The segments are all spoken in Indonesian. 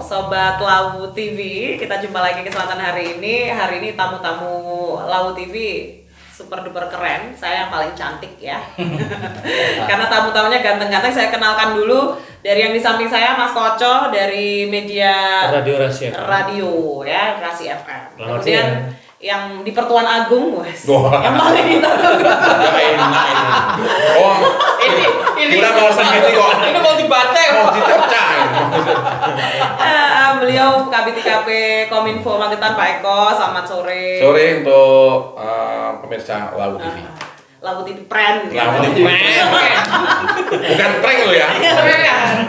Sobat Lawu TV. Kita jumpa lagi kesempatan hari ini. Hari ini tamu-tamu Lawu TV super duper keren. Saya yang paling cantik ya. Karena tamu-tamunya ganteng-ganteng. Saya kenalkan dulu dari yang di samping saya, Mas Koco dari media Radio ya, Rasi FM. Kemudian yang di Pertuan Agung, yang paling kita tunggu. Enak ini. Oh, ini kita mau sendiri kok. Ini mau dibaca, mau dibaca. Beliau KBTKP Kominfo Magetan, Pak Eko. Selamat sore. Sore untuk pemirsa Lawu TV. Lawu TV Pren. Lawu TV Pren. Bukan prank lo ya.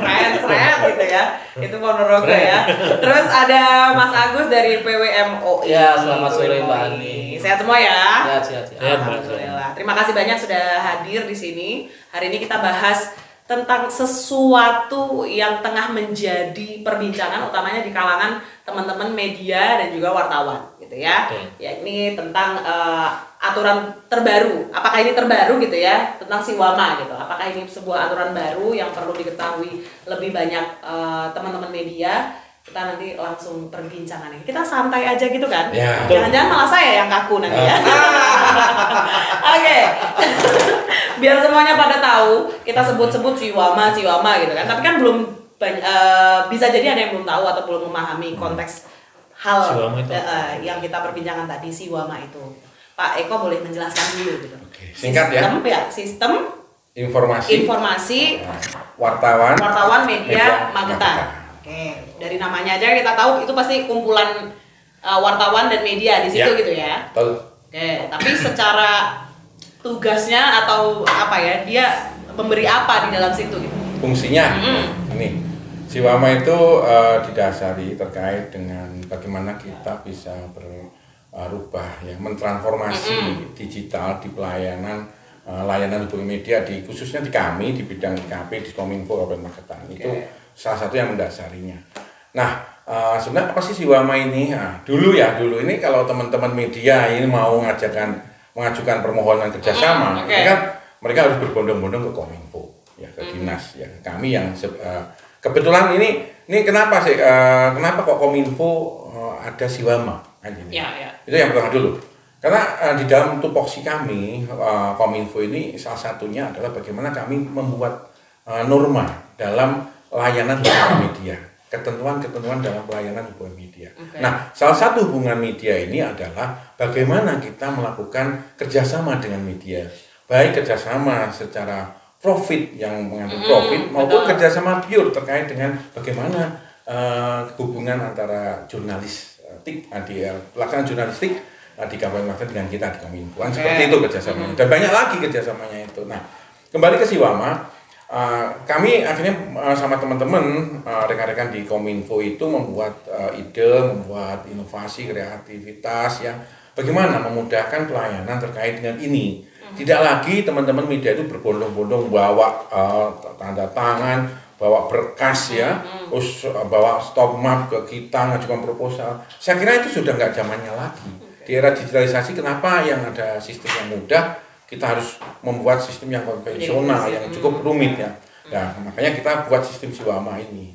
Pren gitu ya. Itu Ponorogo ya. Terus ada Mas Agus dari PWMO. Ya, selamat sore Mbak Ani. Sehat semua ya? Sehat. Alhamdulillah. Terima kasih banyak sudah hadir di sini. Hari ini kita bahas tentang sesuatu yang tengah menjadi perbincangan utamanya di kalangan teman-teman media dan juga wartawan gitu ya. Ya ini tentang aturan terbaru. Apakah ini terbaru gitu ya, tentang Siwama gitu. Apakah ini sebuah aturan baru yang perlu diketahui lebih banyak teman-teman media? Kita nanti langsung perbincangan ini. Kita santai aja gitu kan? Ya. Jangan-jangan malah saya yang kaku nanti ya. Oke. Biar semuanya pada tahu, kita sebut-sebut Siwama gitu kan. Tapi kan belum bisa jadi ada yang belum tahu atau belum memahami konteks hal yang kita perbincangkan tadi, Siwama itu. Pak Eko boleh menjelaskan dulu gitu. Oke, singkat ya. Sistem informasi wartawan media Magetan. Oke, dari namanya aja kita tahu itu pasti kumpulan wartawan dan media di situ gitu ya. Betul. Oke, tapi secara tugasnya atau apa ya, dia memberi apa di dalam situ gitu? Fungsinya ini Siwama itu didasari terkait dengan bagaimana kita bisa berubah ya, mentransformasi digital di pelayanan layanan hubungan media khususnya di kami di bidang IKP di Kominfo Kabupaten Magetan. Itu salah satu yang mendasarinya. Nah, sebenarnya apa sih Siwama ini? Nah, dulu ini kalau teman-teman media ini mau mengajukan permohonan kerjasama, ini kan mereka harus berbondong-bondong ke Kominfo, ya ke dinas, ya kami yang kebetulan ini kenapa sih? Kenapa kok Kominfo ada Siwama? Itu yang pertama dulu. Karena di dalam tupoksi kami Kominfo ini salah satunya adalah bagaimana kami membuat norma dalam layanan hubungan media, ketentuan dalam pelayanan hubungan media. Nah, salah satu hubungan media ini adalah bagaimana kita melakukan kerjasama dengan media, baik kerjasama secara profit yang mengandung profit maupun kerjasama pure terkait dengan bagaimana hubungan antara jurnalistik pelaksanaan jurnalistik di Kabupaten Magetan dengan kita di Kominfo. Seperti itu kerjasamanya. Dan banyak lagi kerjasamanya itu. Nah, kembali ke Siwama. Kami akhirnya sama teman-teman rekan-rekan di Kominfo itu membuat ide, membuat inovasi, kreativitas yang bagaimana memudahkan pelayanan terkait dengan ini. Tidak lagi teman-teman media itu berbondong-bondong bawa tanda tangan, bawa berkas ya, terus bawa stop map ke kita ngajukan proposal. Saya kira itu sudah nggak zamannya lagi. Di era digitalisasi, kenapa yang ada sistem yang mudah? Kita harus membuat sistem yang konvensional, yang cukup rumit ya. Nah, makanya kita buat sistem Siwama ini.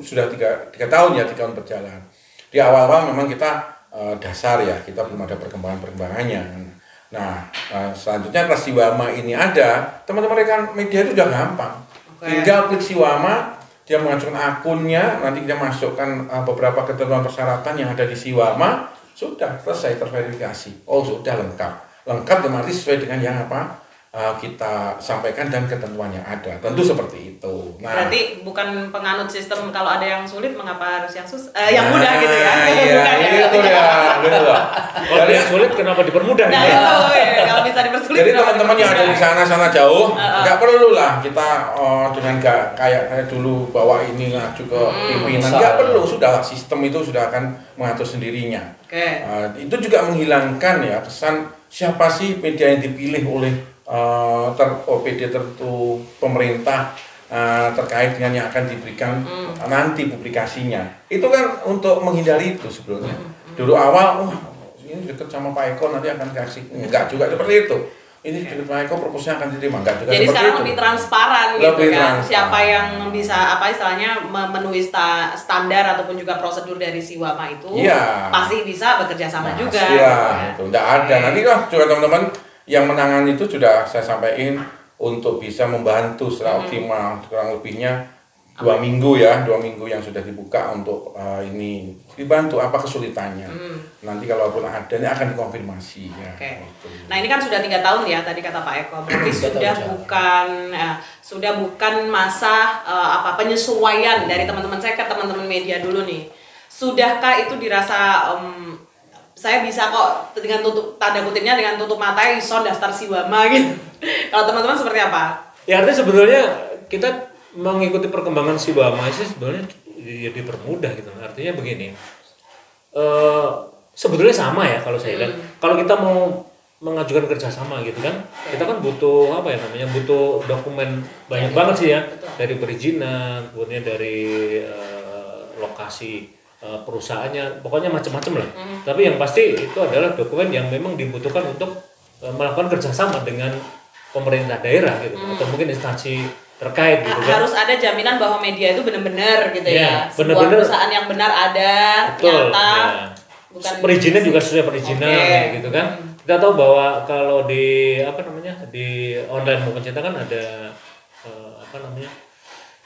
Sudah tiga tahun berjalan. Di awal-awal memang kita dasar ya, kita belum ada perkembangannya. Nah, selanjutnya pas Siwama ini ada, teman-teman rekan media itu udah gampang. Tinggal klik Siwama, dia mengajukan akunnya, nanti dia masukkan beberapa ketentuan persyaratan yang ada di Siwama, sudah selesai terverifikasi. Oh, sudah lengkap otomatis sesuai dengan yang kita sampaikan dan ketentuan yang ada. Tentu seperti itu. Nah, berarti bukan penganut sistem kalau ada yang sulit mengapa harus yang mudah gitu ya. Iya, itu ya. Kalau yang sulit kenapa dipermudah? Nah, itu ya. Kalau bisa dipersulit. Jadi teman-teman yang ada di sana jauh, nggak perlu lah kita dengan kayak dulu bawa ini ngaju ke pimpinan. Nggak perlu, sudah sistem itu sudah akan mengatur sendirinya. Itu juga menghilangkan ya kesan siapa sih media yang dipilih oleh OPD tertentu pemerintah terkait dengan yang akan diberikan nanti publikasinya. Itu kan untuk menghindari itu sebetulnya. Dulu awal, ini dekat sama Pak Eko nanti akan kasih. Enggak juga seperti itu. ini dari Pak Eko proposalnya akan diterima, enggak juga jadi seperti sekarang itu. lebih transparan gitu Lebih kan, transparan. siapa yang bisa apa istilahnya memenuhi standar ataupun juga prosedur dari si Wama itu Iya. pasti bisa bekerja sama juga. Iya, Ya. itu enggak ada. Nanti lah juga teman-teman yang menangani itu sudah saya sampaikan untuk bisa membantu secara optimal, kurang lebihnya 2 minggu ya, 2 minggu yang sudah dibuka untuk ini dibantu apa kesulitannya. Nanti kalaupun ada ini akan dikonfirmasi ya. Oke. Gitu. Nah ini kan sudah 3 tahun ya tadi kata Pak Eko, berarti sudah bukan masa penyesuaian dari teman-teman saya ke teman-teman media dulu nih. Sudahkah itu dirasa saya bisa kok dengan tutup tanda kutipnya dengan tutup mata iso daftar si Wama gitu. Kalau teman-teman seperti apa? Ya artinya sebetulnya kita mengikuti perkembangan si Wama sih sebenarnya ya dipermudah gitu. Artinya begini, sebetulnya sama ya kalau saya lihat. Kalau kita mau mengajukan kerjasama gitu kan, kita kan butuh apa ya namanya, butuh dokumen banyak banget sih ya, dari perizinan, kemudian dari lokasi perusahaannya, pokoknya macam-macam lah. Tapi yang pasti itu adalah dokumen yang memang dibutuhkan untuk melakukan kerjasama dengan pemerintah daerah gitu, atau mungkin instansi terkait gitu kan. Harus ada jaminan bahwa media itu benar-benar gitu ya. Sebuah benar-benar. perusahaan yang benar ada, Betul, nyata. ya. Bukan Perizinan juga sesuai perizinan Oke. gitu kan. Kita tahu bahwa kalau di apa namanya, di online maupun cetak kan ada apa namanya,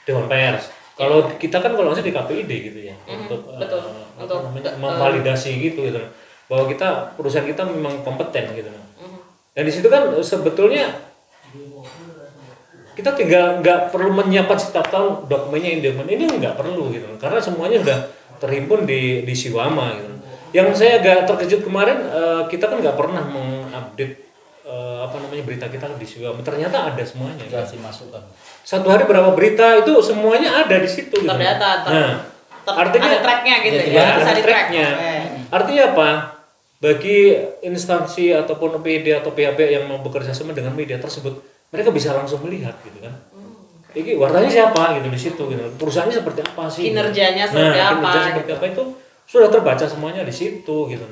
Dewan Pers. Kalau kita kan kalau masih di KPID gitu ya, untuk betul. apa Untuk namanya, memvalidasi gitu bahwa kita perusahaan kita memang kompeten gitu. Dan di situ kan sebetulnya kita tinggal nggak perlu menyiapkan setiap tahun dokumennya ini nggak perlu gitu, karena semuanya sudah terhimpun di Siwama gitu. Yang saya agak terkejut kemarin, kita kan nggak pernah mengupdate apa namanya berita kita di Siwama, ternyata ada semuanya. Kasih masukan. Satu hari berapa berita itu semuanya ada di situ. Gitu. terdata. Artinya ada tracknya gitu ya, ya, bisa ada di track. tracknya. Artinya apa? Bagi instansi ataupun PD atau pihak-pihak yang mau bekerja sama dengan media tersebut, mereka bisa langsung melihat gitu kan. Ini wartanya siapa gitu di situ gitu. Perusahaannya seperti apa sih? Kinerjanya seperti apa? Kinerja seperti apa itu sudah terbaca semuanya di situ gitu.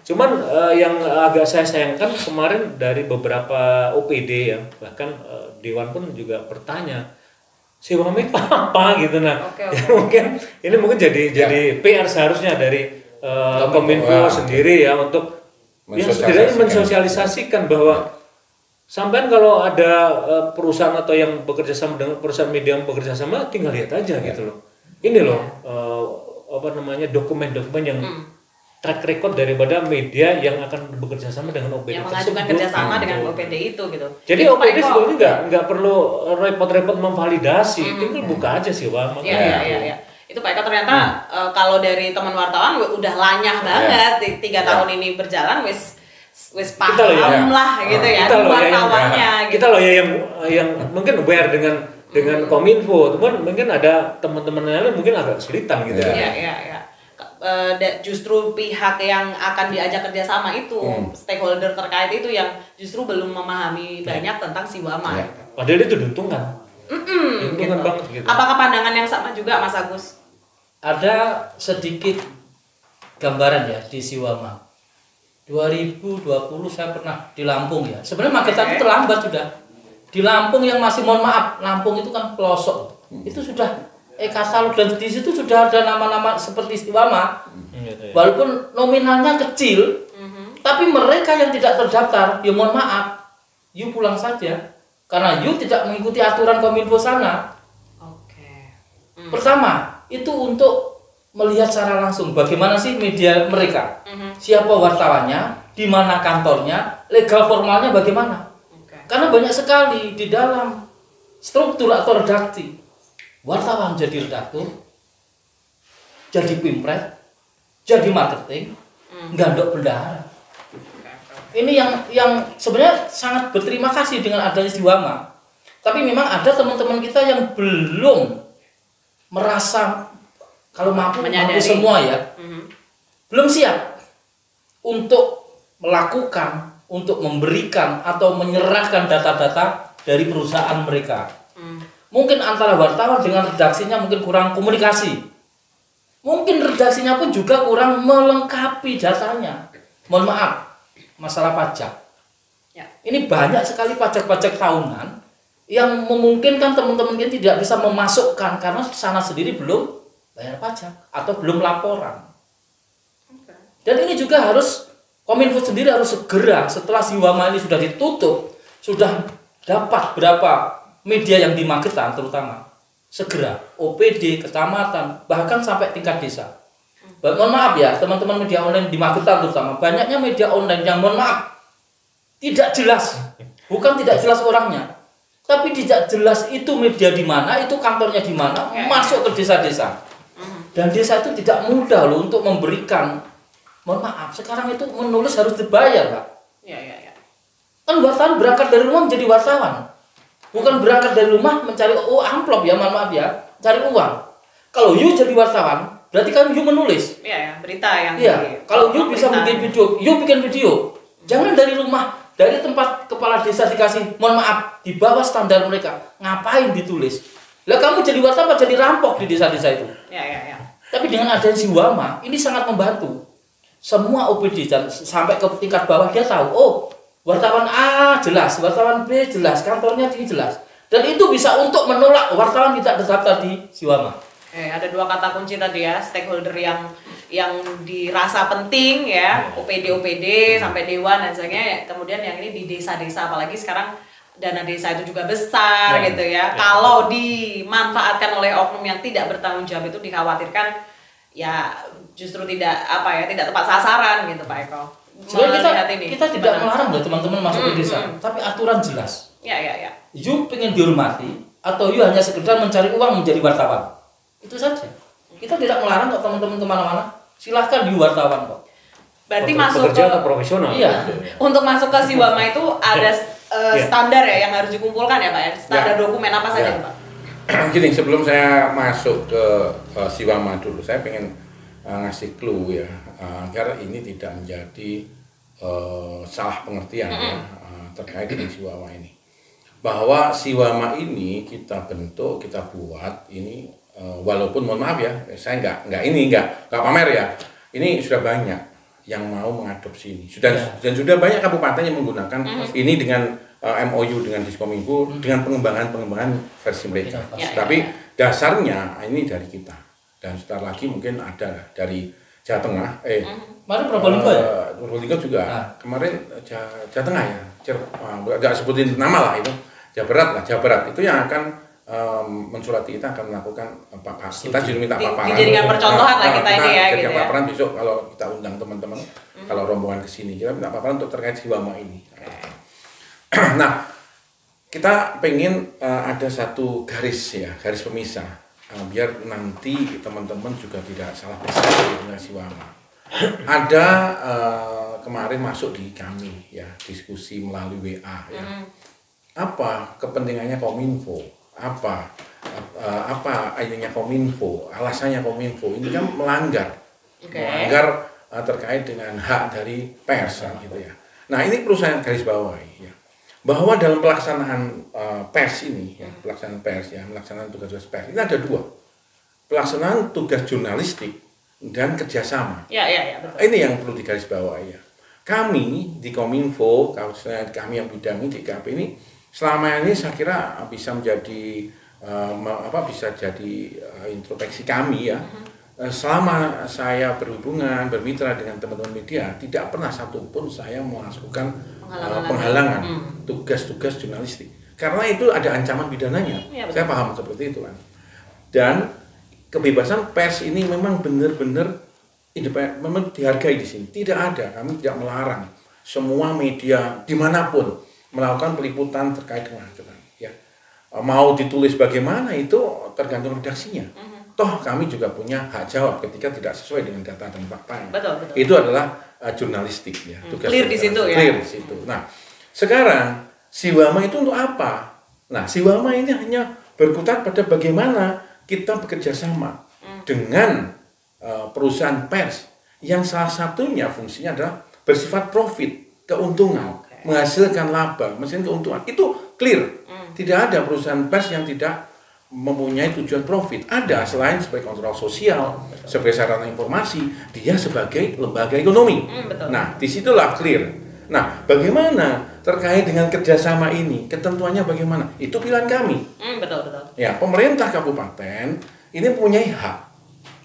Cuman yang agak saya sayangkan kemarin dari beberapa OPD ya, bahkan Dewan pun juga bertanya, si Wama itu apa gitu mungkin jadi PR seharusnya dari Kominfo sendiri ya, untuk setidaknya mensosialisasikan bahwa sampai kalau ada perusahaan atau yang bekerja sama dengan perusahaan media yang bekerja sama, tinggal lihat aja gitu loh. Ini loh apa namanya, dokumen-dokumen yang track record daripada media yang akan bekerja sama dengan OPD yang tersebut. mengajukan kerjasama dengan OPD itu gitu. Jadi itu OPD Pak Eko. sebetulnya nggak perlu repot-repot memvalidasi, tinggal buka aja sih Wama. Iya. Itu Pak Eko ternyata kalau dari teman wartawan udah lanyah banget 3 tahun ini berjalan wis paham lah gitu ya wartawannya. Kita loh ya yang mungkin aware dengan Kominfo, cuman mungkin ada teman-teman lain mungkin agak kesulitan gitu. Iya. Justru pihak yang akan diajak kerjasama itu stakeholder terkait itu yang justru belum memahami banyak tentang si Wama. Padahal itu diuntungkan. Diuntungkan banget gitu. Apakah pandangan yang sama juga Mas Agus? Ada sedikit gambaran ya di Siwama. 2020 saya pernah di Lampung ya. Sebenarnya kita itu terlambat sudah. Di Lampung yang masih, mohon maaf, Lampung itu kan pelosok. Itu sudah katalog dan di situ sudah ada nama-nama seperti Siwama. Walaupun nominalnya kecil, tapi mereka yang tidak terdaftar, ya mohon maaf, you pulang saja. Karena you tidak mengikuti aturan Kominfo sana. Pertama, itu untuk melihat secara langsung bagaimana sih media mereka, siapa wartawannya, di mana kantornya, legal formalnya bagaimana. Karena banyak sekali di dalam struktur atau redaksi, wartawan jadi redaktur, jadi pimpret, jadi marketing, gandok bendahara. Ini yang sebenarnya sangat berterima kasih dengan adanya Siwama. Tapi memang ada teman-teman kita yang belum merasa kalau mampu semua ya, belum siap untuk melakukan, untuk memberikan atau menyerahkan data-data dari perusahaan mereka. Mungkin antara wartawan dengan redaksinya mungkin kurang komunikasi. Mungkin redaksinya pun juga kurang melengkapi datanya. Mohon maaf, masalah pajak. Ya. Ini banyak sekali pajak-pajak tahunan yang memungkinkan teman-teman kita tidak bisa memasukkan karena sana sendiri belum bayar pajak atau belum laporan. Dan ini juga harus Kominfo sendiri harus segera setelah Siwama ini sudah ditutup, sudah dapat berapa media yang di Magetan terutama, segera OPD, kecamatan, bahkan sampai tingkat desa. Mohon maaf ya teman-teman media online di Magetan terutama, banyaknya media online yang mohon maaf tidak jelas, bukan tidak jelas orangnya, tapi tidak jelas itu media di mana, itu kantornya di mana, masuk ke desa-desa. Dan desa itu tidak mudah loh untuk memberikan. Mohon maaf, sekarang itu menulis harus dibayar, Pak. Iya. Kan wartawan berangkat dari rumah menjadi wartawan. Bukan berangkat dari rumah mencari amplop ya, mohon maaf ya, cari uang. Kalau you jadi wartawan, berarti kan you menulis. Iya, berita yang Kalau you bisa bikin video, you bikin video. Jangan dari rumah, dari tempat kepala desa dikasih, mohon maaf, di bawah standar mereka. Ngapain ditulis? Lah kamu jadi wartawan jadi rampok di desa-desa itu. Iya. Tapi dengan adanya Siwama, ini sangat membantu. Semua OPD dan sampai ke tingkat bawah dia tahu, wartawan A jelas, wartawan B jelas, kantornya ini jelas. Dan itu bisa untuk menolak wartawan tidak terdaftar di Siwama. Ada 2 kata kunci tadi ya, stakeholder yang dirasa penting ya, OPD sampai dewan dan sebagainya. Kemudian yang ini di desa-desa, apalagi sekarang dana desa itu juga besar gitu ya. Kalau dimanfaatkan oleh oknum yang tidak bertanggung jawab itu dikhawatirkan ya justru tidak tepat sasaran gitu Pak Eko. Sebenarnya kita tidak melarang loh teman-teman masuk ke desa, tapi aturan jelas. Ya. You pengen dihormati atau you hanya sekedar mencari uang menjadi wartawan, itu saja. Kita tidak melarang kok teman-teman kemana-mana, silahkan you wartawan kok. Berarti masuk ke profesional. Iya. Untuk masuk ke Siwama itu ada standar ya yang harus dikumpulkan ya Pak ya. Standar dokumen apa saja Pak? Gini, sebelum saya masuk ke Siwama dulu, saya pengen ngasih clue ya, agar ini tidak menjadi salah pengertian ya, terkait dengan Siwama ini. Bahwa Siwama ini kita bentuk, kita buat ini walaupun mohon maaf ya, saya nggak pamer ya. Ini sudah banyak yang mau mengadopsi ini. Dan sudah banyak kabupaten yang menggunakan ini dengan MOU dengan Diskominfo dengan pengembangan versi mereka. Tapi dasarnya ini dari kita. Dan sebentar lagi mungkin ada dari Jawa Tengah. Kemarin Probolinggo ya? Probolinggo juga. Kemarin Jawa Tengah ya. Nggak sebutin nama lah itu. Jawa Barat itu yang akan mensurati kita akan melakukan kita juga minta paparan. Dijadikan percontohan lah kita ini ya. Gitu ya. Paparan besok kalau kita undang teman-teman, kalau rombongan ke sini kita minta paparan untuk terkait Siwama ini. Nah, kita pengen ada satu garis pemisah, biar nanti teman-teman juga tidak salah persepsi dengan Siwama. Ada kemarin masuk di kami ya, diskusi melalui WA ya. Apa kepentingannya Kominfo? Apa ininya Kominfo? Alasannya Kominfo ini kan melanggar terkait dengan hak dari pers gitu ya. Nah, ini perlu saya garis bawahi ya. Bahwa dalam pelaksanaan pers ini, ya, pelaksanaan tugas pers ini ada 2, pelaksanaan tugas jurnalistik dan kerjasama. Ya, betul. Ini yang perlu digarisbawahi ya. Kami di Kominfo, kami yang bidangi di KP ini, selama ini saya kira bisa menjadi bisa jadi introspeksi kami ya. Selama saya bermitra dengan teman-teman media, tidak pernah satupun saya melakukan penghalangan tugas-tugas jurnalistik, karena itu ada ancaman pidananya. Ya, saya paham seperti itu kan. Dan kebebasan pers ini memang benar-benar memang dihargai di sini. Tidak ada, kami tidak melarang semua media dimanapun melakukan peliputan terkait dengan itu kan. Ya, mau ditulis bagaimana itu tergantung redaksinya. Toh kami juga punya hak jawab ketika tidak sesuai dengan data dan fakta. Betul. Itu adalah jurnalistik ya. Tugas clear di situ ya. Clear di situ. Nah, sekarang Siwama itu untuk apa? Nah, Siwama ini hanya berkutat pada bagaimana kita bekerja sama dengan perusahaan pers yang salah satunya fungsinya adalah bersifat profit, keuntungan, menghasilkan laba, menghasilkan keuntungan. Itu clear. Tidak ada perusahaan pers yang tidak mempunyai tujuan profit. Ada, selain sebagai kontrol sosial, sebagai sarana informasi, dia sebagai lembaga ekonomi. Betul. Nah, disitulah clear. Nah, bagaimana terkait dengan kerjasama ini? Ketentuannya bagaimana? Itu pilihan kami. Betul. Ya, pemerintah kabupaten ini punya hak,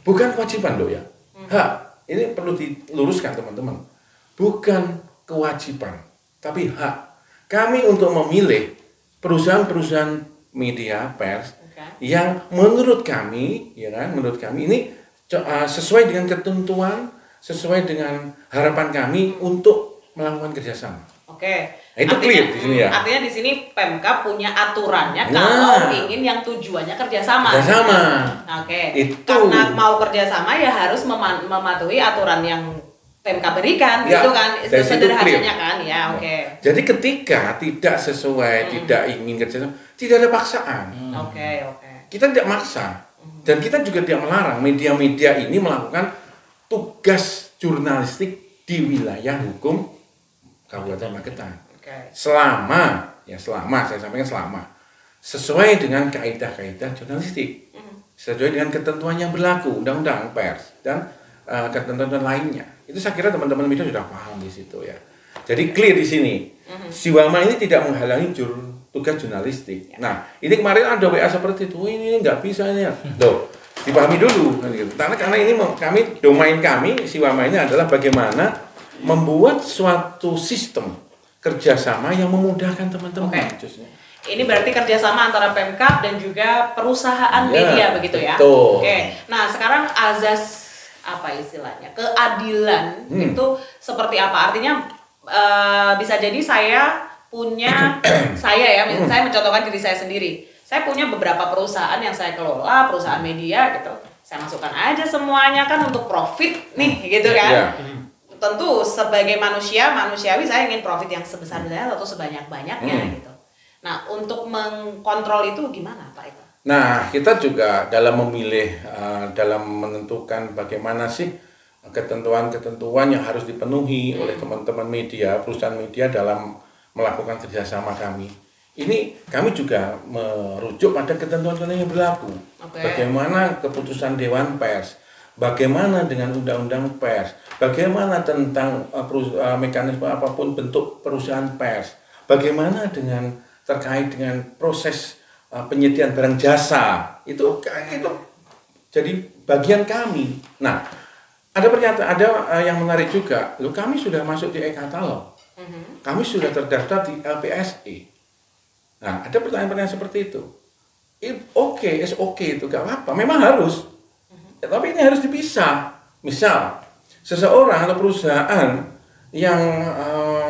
bukan kewajiban loh ya. Hak. Ini perlu diluruskan teman-teman. Bukan kewajiban, tapi hak. Kami untuk memilih perusahaan-perusahaan media pers yang menurut kami, ya kan, menurut kami ini sesuai dengan ketentuan, sesuai dengan harapan kami untuk melakukan kerjasama. Oke. Nah, itu clear di sini ya. Artinya di sini Pemkab punya aturannya kalau ingin yang tujuannya kerjasama. Kerjasama. Oke. Itu. Karena mau kerjasama ya harus mematuhi aturan yang Pemkab berikan, Ya, gitu kan? dari situ Sederhananya clear. kan, ya oke. Jadi ketika tidak sesuai, tidak ingin kerjasama, tidak ada paksaan. Oke. Kita tidak maksa. Dan kita juga tidak melarang media-media ini melakukan tugas jurnalistik di wilayah hukum Kabupaten Magetan. Selama saya sampaikan selama sesuai dengan kaidah-kaidah jurnalistik, sesuai dengan ketentuan yang berlaku, undang-undang pers dan ketentuan lainnya. Itu saya kira teman-teman media sudah paham di situ ya. Jadi clear di sini. Siwama ini tidak menghalangi tugas jurnalistik. Nah, ini kemarin ada WA seperti itu. Ini nggak bisa ini ya. Loh, dipahami dulu kan gitu. Karena ini domain kami Siwama ini adalah bagaimana membuat suatu sistem kerjasama yang memudahkan teman-teman. Ini berarti kerjasama antara Pemkab dan juga perusahaan media begitu ya. Betul. Oke. Nah sekarang azas apa istilahnya keadilan itu seperti apa? Artinya bisa jadi saya punya saya mencontohkan diri saya sendiri. Saya punya beberapa perusahaan yang saya kelola, perusahaan media gitu. Saya masukkan aja semuanya kan untuk profit nih gitu kan. Tentu sebagai manusiawi saya ingin profit yang sebesar-besarnya atau sebanyak-banyaknya gitu. Nah, untuk mengkontrol itu gimana Pak Eko? Nah, kita juga dalam memilih, dalam menentukan bagaimana sih ketentuan-ketentuan yang harus dipenuhi oleh teman-teman media, perusahaan media dalam melakukan kerjasama kami. Ini kami juga merujuk pada ketentuan-ketentuan yang berlaku. Bagaimana keputusan Dewan Pers, bagaimana dengan undang-undang pers, bagaimana tentang mekanisme apapun bentuk perusahaan pers, bagaimana dengan terkait dengan proses penyediaan barang jasa, itu jadi bagian kami. Nah, ada yang menarik juga, kami sudah masuk di e-katalog, kami sudah terdaftar di LPSE. Nah, ada pertanyaan-pertanyaan seperti itu. Oke itu gak apa-apa, memang harus. Tapi ini harus dipisah. Misal, seseorang atau perusahaan yang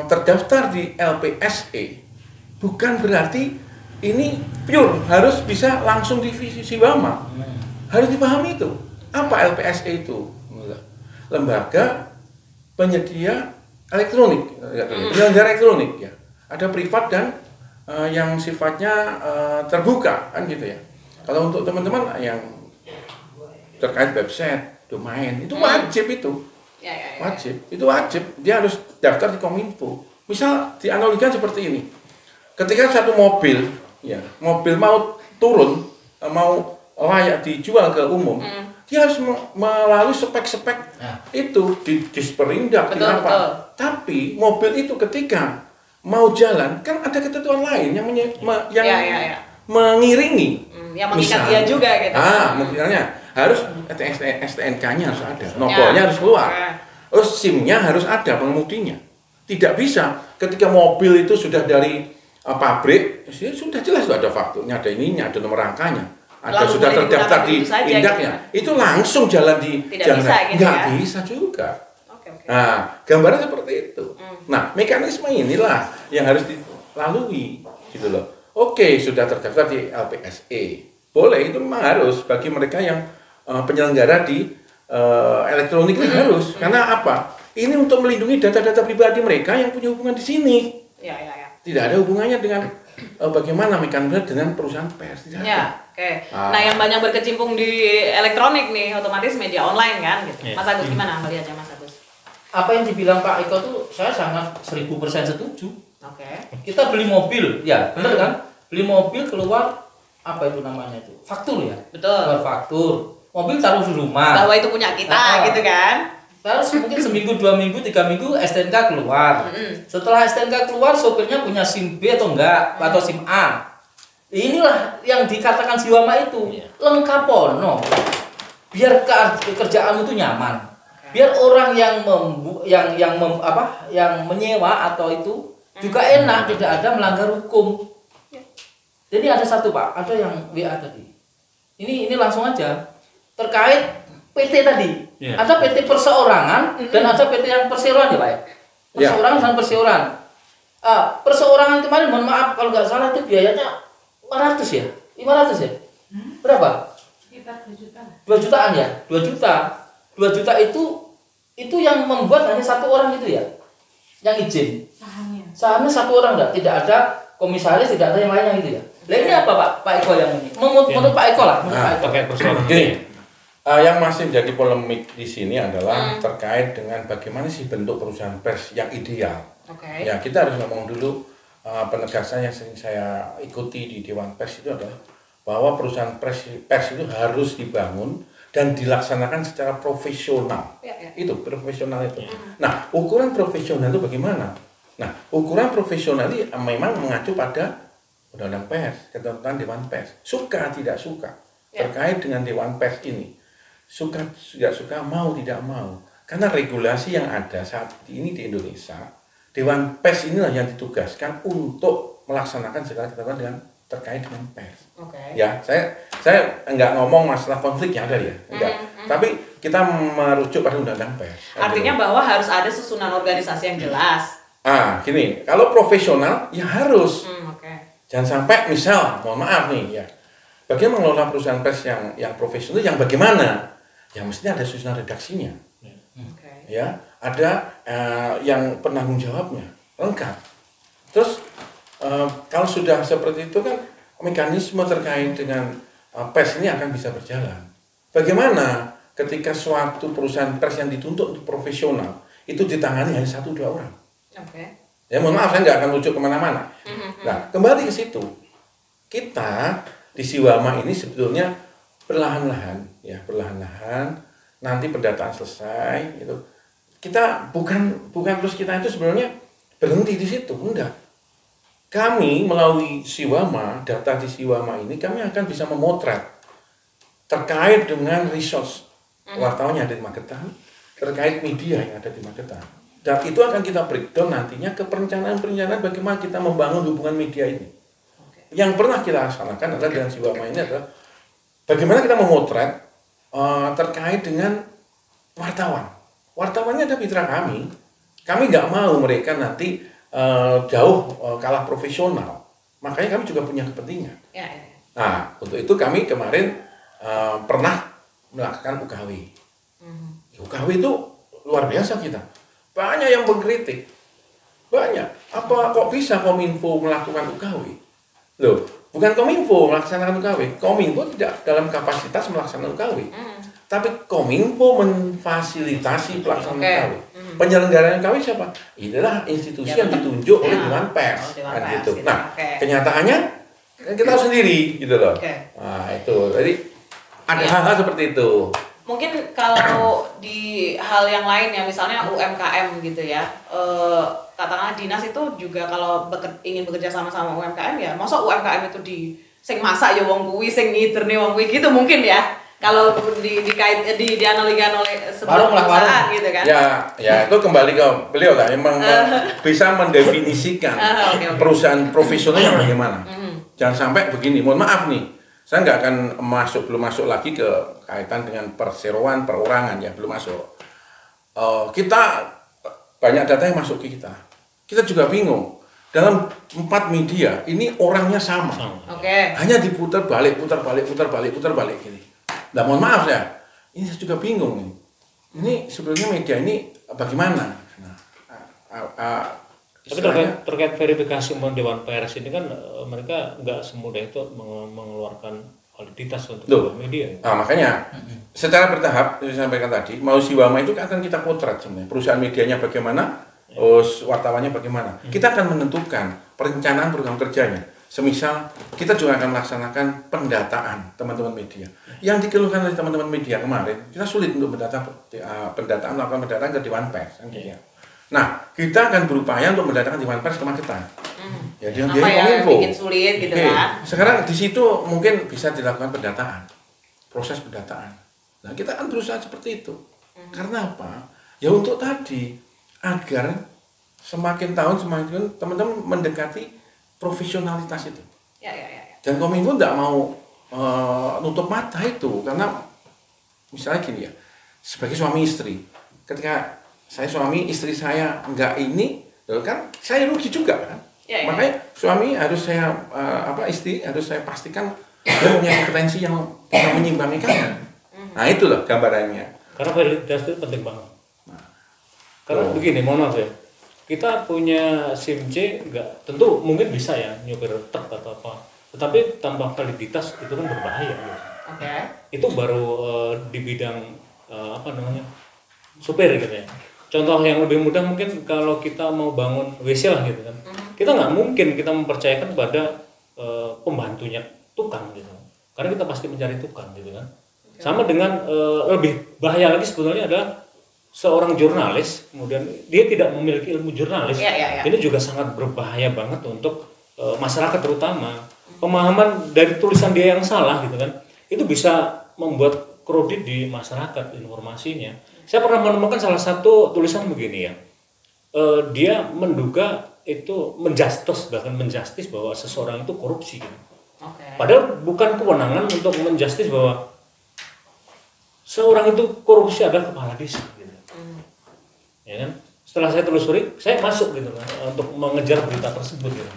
terdaftar di LPSE bukan berarti ini pure harus bisa langsung di Siwama. Harus dipahami itu. Apa LPSE itu? Lembaga penyedia elektronik, penyelenggara elektronik ya. Ada privat dan yang sifatnya terbuka kan gitu ya. Kalau untuk teman-teman yang terkait website, domain, itu wajib itu. Wajib, itu wajib. Dia harus daftar di Kominfo. Misal dianalogikan seperti ini. Ketika satu mobil mau turun, mau layak dijual ke umum, dia harus melalui spek-spek itu di disperindak, kenapa? Tapi mobil itu ketika mau jalan, kan ada ketentuan lain yang mengiringi. Yang mengikat dia juga gitu. Misalnya harus STNK-nya harus ada, nomornya harus keluar, terus SIM-nya harus ada pengemudinya. Tidak bisa ketika mobil itu sudah dari pabrik, sudah jelas ada fakturnya, ada ininya, ada nomor rangkanya, ada sudah terdaftar di indaknya, itu langsung jalan di jalan. Nggak bisa juga. Nah, gambarnya seperti itu. Nah, mekanisme inilah yang harus dilalui, gitu loh. Oke, sudah terdaftar di LPSE, boleh, itu memang harus bagi mereka yang penyelenggara di elektronik itu harus. Karena apa? Ini untuk melindungi data-data pribadi mereka yang punya hubungan di sini. Tidak ada hubungannya dengan bagaimana mekanisme dengan perusahaan pers. Tidak ada. Nah, yang banyak berkecimpung di elektronik nih, otomatis media online kan gitu. Mas Agus gimana melihatnya Mas Agus? Apa yang dibilang Pak Eko tuh saya sangat 1000% setuju. Kita beli mobil, ya benar kan? Beli mobil keluar apa itu namanya itu? Faktur ya? Betul. Keluar faktur. Mobil taruh di rumah. Bahwa itu punya kita gitu kan? Terus mungkin seminggu, 2 minggu, 3 minggu STNK keluar. Setelah STNK keluar, sopirnya punya SIM B atau enggak, atau SIM A. Inilah yang dikatakan Siwama itu lengkap no. Biar kerjaan itu nyaman. Biar orang yang menyewa atau itu juga enak, tidak ada melanggar hukum. Jadi ada satu Pak, ada yang WA tadi. Ini langsung aja terkait PT tadi. Ada PT perseorangan dan ada PT yang perseroan ya Pak ya. Perseorangan dan perseorangan. Perseorangan kemarin mohon maaf kalau nggak salah itu biayanya 500 ya. 500 ya. Berapa? Sekitar 2 juta. 2 jutaan ya. 2 juta. 2 juta itu yang membuat hanya satu orang itu ya. Yang izin. Sahamnya satu orang enggak, tidak ada komisaris, tidak ada yang lainnya gitu ya. Lah ini apa Pak Eko yang ini? Menurut Pak Eko lah, Terkait persoalan Gini, yang masih jadi polemik di sini adalah terkait dengan bagaimana sih bentuk perusahaan pers yang ideal. Ya kita harus ngomong dulu penegasan yang sering saya ikuti di Dewan Pers itu adalah bahwa perusahaan pers itu harus dibangun dan dilaksanakan secara profesional. Itu profesional itu. Nah, ukuran profesional itu bagaimana? Nah, ukuran profesional ini memang mengacu pada Undang-Undang Pers, ketentuan Dewan Pers. Suka tidak suka terkait dengan Dewan Pers ini. Suka tidak suka, mau tidak mau. Karena regulasi yang ada saat ini di Indonesia, Dewan Pers inilah yang ditugaskan untuk melaksanakan segala ketentuan dengan terkait dengan pers. Ya, saya enggak ngomong masalah konflik yang ada ya, enggak. Tapi kita merujuk pada Undang-Undang Pers. Artinya bahwa harus ada susunan organisasi yang jelas. Gini, kalau profesional ya harus. Jangan sampai misal, mohon maaf nih ya, bagaimana mengelola perusahaan pers yang profesional, yang bagaimana? Ya mestinya ada susunan redaksinya. Ya, ada yang penanggung jawabnya, lengkap. Terus kalau sudah seperti itu kan mekanisme terkait dengan pers ini akan bisa berjalan. Bagaimana ketika suatu perusahaan pers yang dituntut untuk profesional itu ditangani hanya 1-2 orang? Ya mohon maaf, saya nggak akan rujuk kemana-mana. Nah, kembali ke situ. Kita di Siwama ini sebetulnya perlahan-lahan, nanti pendataan selesai, gitu. Kita bukan terus kita itu sebenarnya berhenti di situ, enggak. Kami melalui Siwama, data di Siwama ini, kami akan bisa memotret terkait dengan resource wartawan yang ada di Magetan, terkait media yang ada di Magetan. Dan itu akan kita breakdown nantinya ke perencanaan-perencanaan bagaimana kita membangun hubungan media ini. Yang pernah kita laksanakan adalah dengan Siwama ini adalah bagaimana kita memotret terkait dengan wartawan. Wartawannya ada mitra kami. Kami nggak mau mereka nanti jauh kalah profesional. Makanya kami juga punya kepentingan. Nah, untuk itu kami kemarin pernah melakukan UKW. UKW itu luar biasa kita. Banyak yang mengkritik. Banyak. Apa kok bisa Kominfo melakukan UKW? Loh, bukan Kominfo melaksanakan UKW. Kominfo tidak dalam kapasitas melaksanakan UKW. Tapi Kominfo memfasilitasi pelaksanaan UKW. Penyelenggaraan UKW siapa? Inilah institusi yang ditunjuk oleh Dewan Pers. Kan gitu. Nah, kenyataannya kita tahu sendiri gitu loh. Nah, itu. Jadi ada hal-hal seperti itu. Mungkin kalau di hal yang lain ya, misalnya UMKM gitu ya, katakanlah dinas itu juga kalau ingin bekerja sama-sama UMKM ya, masa UMKM itu sing masak ya wong kuwi, sing ngiderne wong kuwi gitu mungkin ya. Kalau dianalogikan oleh sebuah perusahaan gitu kan. Ya itu kembali ke beliau lah, memang bisa mendefinisikan perusahaan profesional yang bagaimana. Jangan sampai begini, mohon maaf nih. Saya nggak akan belum masuk lagi ke kaitan dengan perseroan, perorangan ya, belum masuk. Kita banyak data yang masuk ke kita. Kita juga bingung. Dalam 4 media ini orangnya sama. Hanya diputar balik gini. Nah, mohon maaf ya. Ini saya juga bingung nih. Ini sebenarnya media ini bagaimana? Tapi terkait verifikasi Dewan Pers ini kan mereka nggak semudah itu mengeluarkan validitas untuk media. Nah, makanya secara bertahap saya sampaikan tadi, mau Siwama itu akan kita potret sebenarnya. Perusahaan medianya bagaimana, wartawannya bagaimana. Kita akan menentukan perencanaan program kerjanya. Semisal kita juga akan melaksanakan pendataan teman-teman media. Yang dikeluhkan oleh teman-teman media kemarin, kita sulit untuk melakukan pendataan ke Dewan Pers. Kan gitu ya. Nah, kita akan berupaya untuk mendatangkan Dewan Pers ke Magetan. Ya, dengan biaya Kominfo. Bikin sulit gitu kan. Sekarang di situ mungkin bisa dilakukan pendataan, proses pendataan. Nah, kita akan berusaha seperti itu. Karena apa? Ya untuk tadi agar semakin tahun semakin teman-teman mendekati profesionalitas itu. Ya. Dan Kominfo tidak mau nutup mata itu, karena misalnya gini ya, sebagai suami istri, ketika saya suami istri saya enggak ini, kan saya rugi juga kan. Ya. Makanya suami harus saya istri harus saya pastikan dia punya kompetensi yang bisa menyimbangikan. Nah itulah gambarannya. Karena validitas itu penting banget. Karena begini, mohon maaf ya, kita punya SIM C enggak, tentu mungkin bisa ya nyopir truk atau apa, tetapi tanpa validitas itu kan berbahaya. Oke. Itu baru di bidang supir gitu ya. Contoh yang lebih mudah mungkin kalau kita mau bangun WC lah gitu kan, kita nggak mungkin kita mempercayakan pada pembantunya tukang gitu, karena kita pasti mencari tukang gitu kan. Sama dengan lebih bahaya lagi sebetulnya adalah seorang jurnalis, kemudian dia tidak memiliki ilmu jurnalis. Ini juga sangat berbahaya banget untuk masyarakat, terutama pemahaman dari tulisan dia yang salah gitu kan, itu bisa membuat kredit di masyarakat informasinya. Saya pernah menemukan salah satu tulisan begini ya, dia menduga itu bahkan menjustis bahwa seseorang itu korupsi gitu. Padahal bukan kewenangan untuk menjustis bahwa seorang itu korupsi adalah kepala desa gitu. Ya kan? Setelah saya telusuri, saya masuk gitu kan untuk mengejar berita tersebut gitu.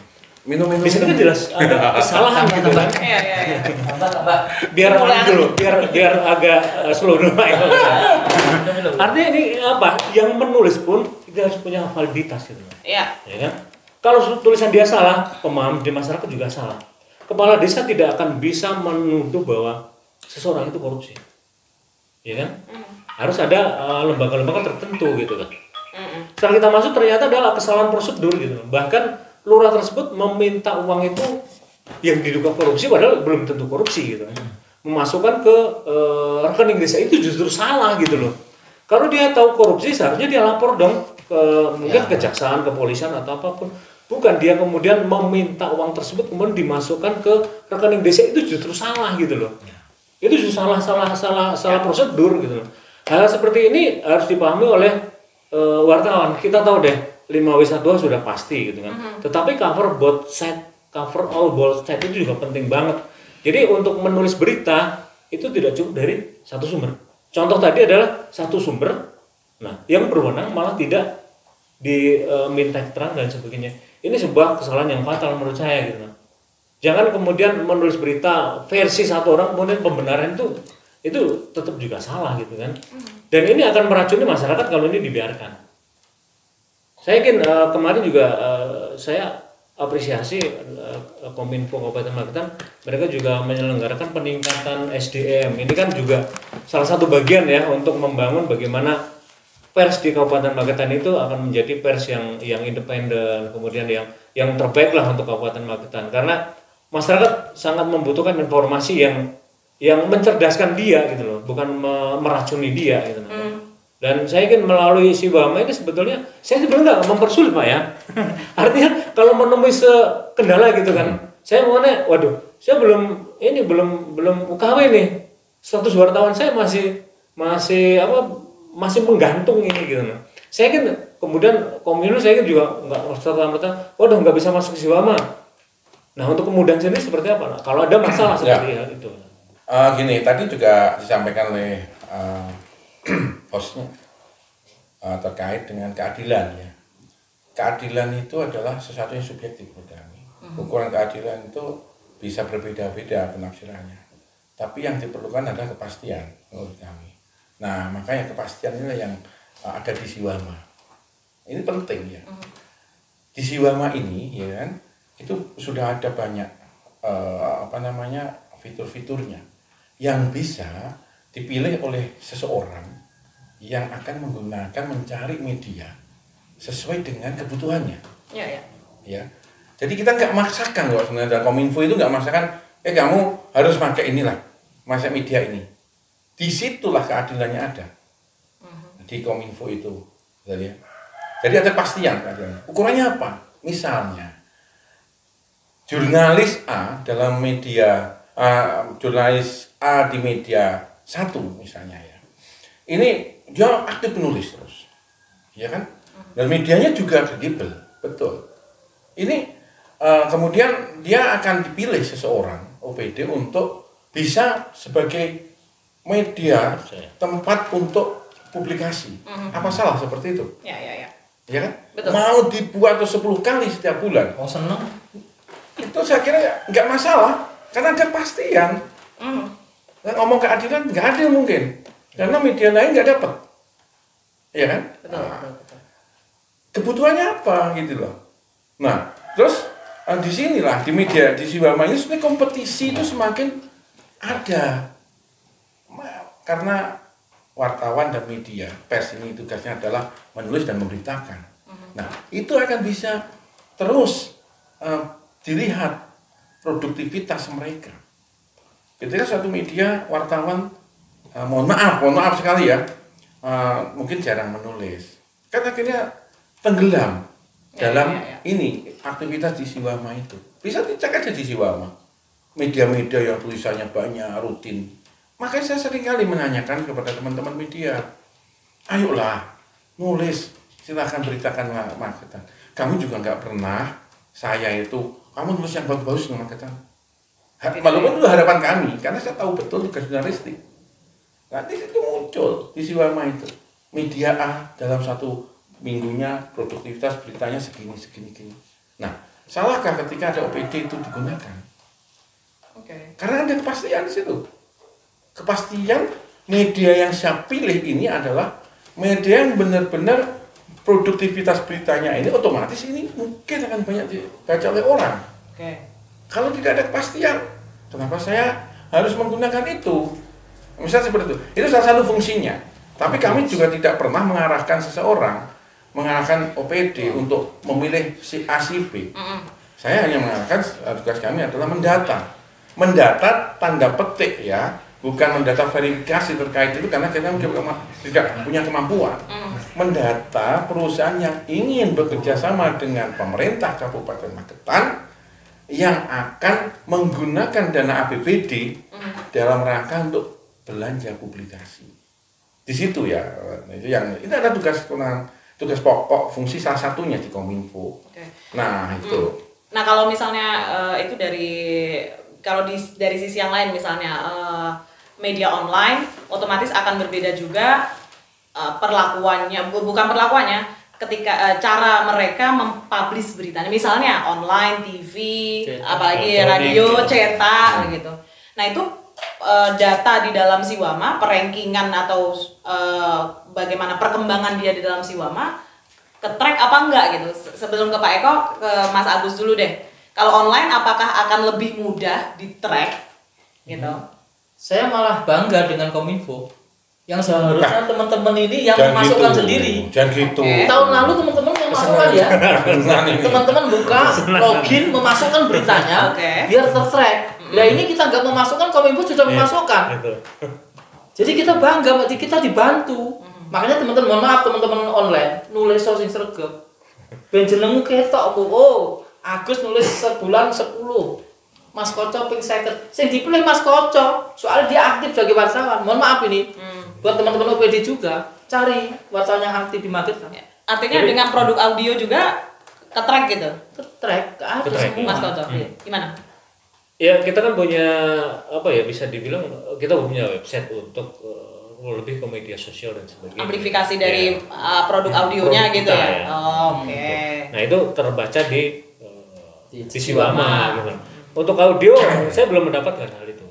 Minum. Di sini kan jelas ada kesalahan gitu kan. Biar agak slow dulu. Artinya ini apa? Yang menulis pun kita harus punya validitas gitu. Ya kan? Kalau tulisan dia salah, pemahaman di masyarakat juga salah. Kepala desa tidak akan bisa menuduh bahwa seseorang itu korupsi. Ya kan? Harus ada lembaga-lembaga tertentu gitu kan. Setelah kita masuk ternyata adalah kesalahan prosedur gitu. Bahkan lurah tersebut meminta uang itu yang diduga korupsi padahal belum tentu korupsi gitu. Memasukkan ke rekening desa itu justru salah gitu loh. Kalau dia tahu korupsi seharusnya dia lapor dong ke mungkin kejaksaan, kepolisian atau apapun. Bukan dia kemudian meminta uang tersebut kemudian dimasukkan ke rekening desa, itu justru salah gitu loh. Itu justru salah prosedur gitu loh. Hal seperti ini harus dipahami oleh wartawan. Kita tahu deh 5W12 sudah pasti gitu kan. Tetapi cover all both side itu juga penting banget. Jadi untuk menulis berita itu tidak cukup dari satu sumber. Contoh tadi adalah satu sumber, nah yang berwenang malah tidak diminta keterangan dan sebagainya. Ini sebuah kesalahan yang fatal menurut saya gitu. Jangan kemudian menulis berita versi satu orang kemudian pembenaran itu tetap juga salah gitu kan. Dan ini akan meracuni masyarakat kalau ini dibiarkan. Saya yakin kemarin juga saya apresiasi Kominfo Kabupaten Magetan, mereka juga menyelenggarakan peningkatan SDM. Ini kan juga salah satu bagian ya untuk membangun bagaimana pers di Kabupaten Magetan itu akan menjadi pers yang independen, kemudian yang terbaik lah untuk Kabupaten Magetan. Karena masyarakat sangat membutuhkan informasi yang mencerdaskan dia gitu loh, bukan meracuni dia gitu loh. Dan saya ingin melalui Siwama ini sebetulnya saya sebenarnya nggak mempersulit Pak ya. Artinya kalau menemui kendala gitu kan, saya mau nanya, waduh, saya belum UKW nih, status wartawan saya masih menggantung ini gitu. Saya kan kemudian Kominfo saya kan juga nggak serta-merta, waduh nggak bisa masuk Siwama. Nah untuk kemudian sendiri seperti apa? Nah, kalau ada masalah seperti hal itu. Gini, tadi juga disampaikan oleh hostnya terkait dengan keadilan ya. Keadilan itu adalah sesuatu yang subjektif menurut kami. Ukuran keadilan itu bisa berbeda-beda penafsirannya. Tapi yang diperlukan adalah kepastian menurut kami. Nah, makanya kepastian inilah yang ada di Siwama. Ini penting ya. Di Siwama ini ya kan, itu sudah ada banyak fitur-fiturnya yang bisa dipilih oleh seseorang yang akan menggunakan mencari media sesuai dengan kebutuhannya. Ya. Jadi kita nggak maksakan kok sebenarnya. Kominfo itu nggak maksakan, kamu harus pakai inilah, pakai media ini. Disitulah keadilannya ada. Di Kominfo itu. Jadi ada kepastian keadilannya. Ukurannya apa? Misalnya, jurnalis A dalam media, jurnalis A di media satu misalnya ya. Ini dia aktif menulis terus. Ya kan? Dan medianya juga kredibel, betul. Ini kemudian dia akan dipilih seseorang OPD untuk bisa sebagai media tempat untuk publikasi. Apa salah seperti itu? Ya. Ya kan? Betul. Mau dibuat 10 kali setiap bulan. Oh seneng. Itu saya kira nggak masalah karena ada kepastian. Nah, ngomong keadilan nggak adil mungkin karena media lain nggak dapat. Ya kan? Betul. Kebutuhannya apa gitu loh. Nah, terus di sinilah di media di Siwama ini sebenarnya kompetisi itu semakin ada. Karena wartawan dan media pers ini tugasnya adalah menulis dan memberitakan. Nah, itu akan bisa terus dilihat produktivitas mereka. Ketika suatu media wartawan mohon maaf sekali ya, mungkin jarang menulis. Kan akhirnya tenggelam dalam ini aktivitas di Siwama itu. Bisa dicek aja di Siwama. Media-media yang tulisannya banyak, rutin. Makanya saya sering kali menanyakan kepada teman-teman media, ayolah, nulis, silahkan beritakan Magetan. Kamu juga nggak pernah, saya itu, kamu nulis yang bagus-bagus dengan Magetan. Walaupun itu harapan kami, karena saya tahu betul tugas jurnalistik. Nanti itu muncul di Siwama itu. Media A dalam satu minggunya produktivitas beritanya segini. Nah, salahkah ketika ada OPD itu digunakan? Karena ada kepastian di situ. Kepastian media yang saya pilih ini adalah media yang benar-benar produktivitas beritanya ini otomatis ini mungkin akan banyak dibaca oleh orang. Kalau tidak ada kepastian, kenapa saya harus menggunakan itu? Misalnya seperti itu. Itu salah satu fungsinya. Tapi kami juga tidak pernah mengarahkan seseorang, mengarahkan OPD untuk memilih si A si B. Saya hanya mengarahkan tugas kami adalah mendata tanda petik ya, bukan mendata verifikasi terkait itu karena kita tidak punya kemampuan. Mendata perusahaan yang ingin bekerja sama dengan pemerintah Kabupaten Magetan yang akan menggunakan dana APBD dalam rangka untuk belanja publikasi. Di situ ya, itu adalah tugas pokok fungsi salah satunya di Kominfo. Nah itu. Nah kalau misalnya itu dari sisi yang lain misalnya media online otomatis akan berbeda juga perlakuannya, bukan perlakuannya, ketika cara mereka mempublish beritanya, misalnya online, TV, apalagi radio, cetak gitu. Nah itu data di dalam Siwama, perankingan atau bagaimana perkembangan dia di dalam Siwama, ke-track apa enggak gitu. Sebelum ke Pak Eko, ke Mas Agus dulu deh. Kalau online apakah akan lebih mudah di-track gitu? Saya malah bangga dengan Kominfo. Yang seharusnya teman-teman ini yang memasukkan gitu. Sendiri. Jangan gitu. Tahun lalu teman-teman memasukkan ya. Teman-teman buka, login, memasukkan beritanya, biar ter-track. Nah ini kita nggak memasukkan, Kominfo sudah memasukkan. Jadi kita bangga, kita dibantu. Makanya teman-teman, mohon maaf teman-teman online, nulis sing sregep. Ben jenengmu ketok, Bu. Oh, Agus nulis sebulan 10. Mas Koco ping 50. Sing dipilih Mas Koco, soalnya dia aktif sebagai wartawan. Mohon maaf ini. Buat teman-teman OPD juga, cari wartawan yang aktif di Magetan. Artinya dengan produk audio juga ke-track gitu? Ke-track, ada semua. Mas Koco, gimana? Ya kita kan punya apa ya, bisa dibilang kita punya website untuk lebih ke media sosial dan sebagainya. Amplifikasi dari produk audionya gitu ya. Nah itu terbaca di Siwama gitu. Untuk audio saya belum mendapatkan hal itu.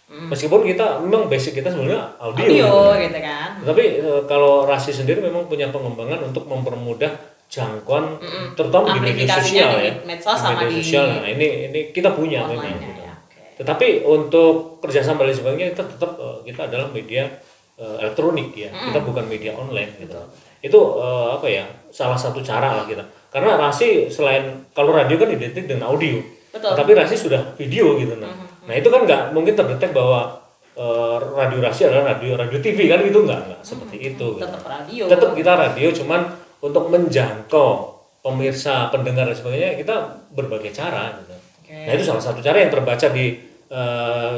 Meskipun kita memang basic kita sebenarnya audio gitu kan. Tapi kalau Rasi sendiri memang punya pengembangan untuk mempermudah jangkauan terutama di media sosial ya. Medsos sama di sosial. Nah, ini kita punya memang. Tetapi untuk kerjasama dan sebagainya kita tetap kita adalah media elektronik ya. Kita bukan media online gitu. Itu apa ya? Salah satu cara lah kita. Karena Rasi selain kalau radio kan identik dengan audio. Betul. Tapi Rasi sudah video gitu nah itu kan nggak mungkin terdetek bahwa radio Rasi adalah radio TV kan gitu nggak seperti itu. Tetap radio. Tetap kita radio, cuman untuk menjangkau pemirsa, pendengar dan sebagainya kita berbagai cara gitu. Nah itu salah satu cara yang terbaca di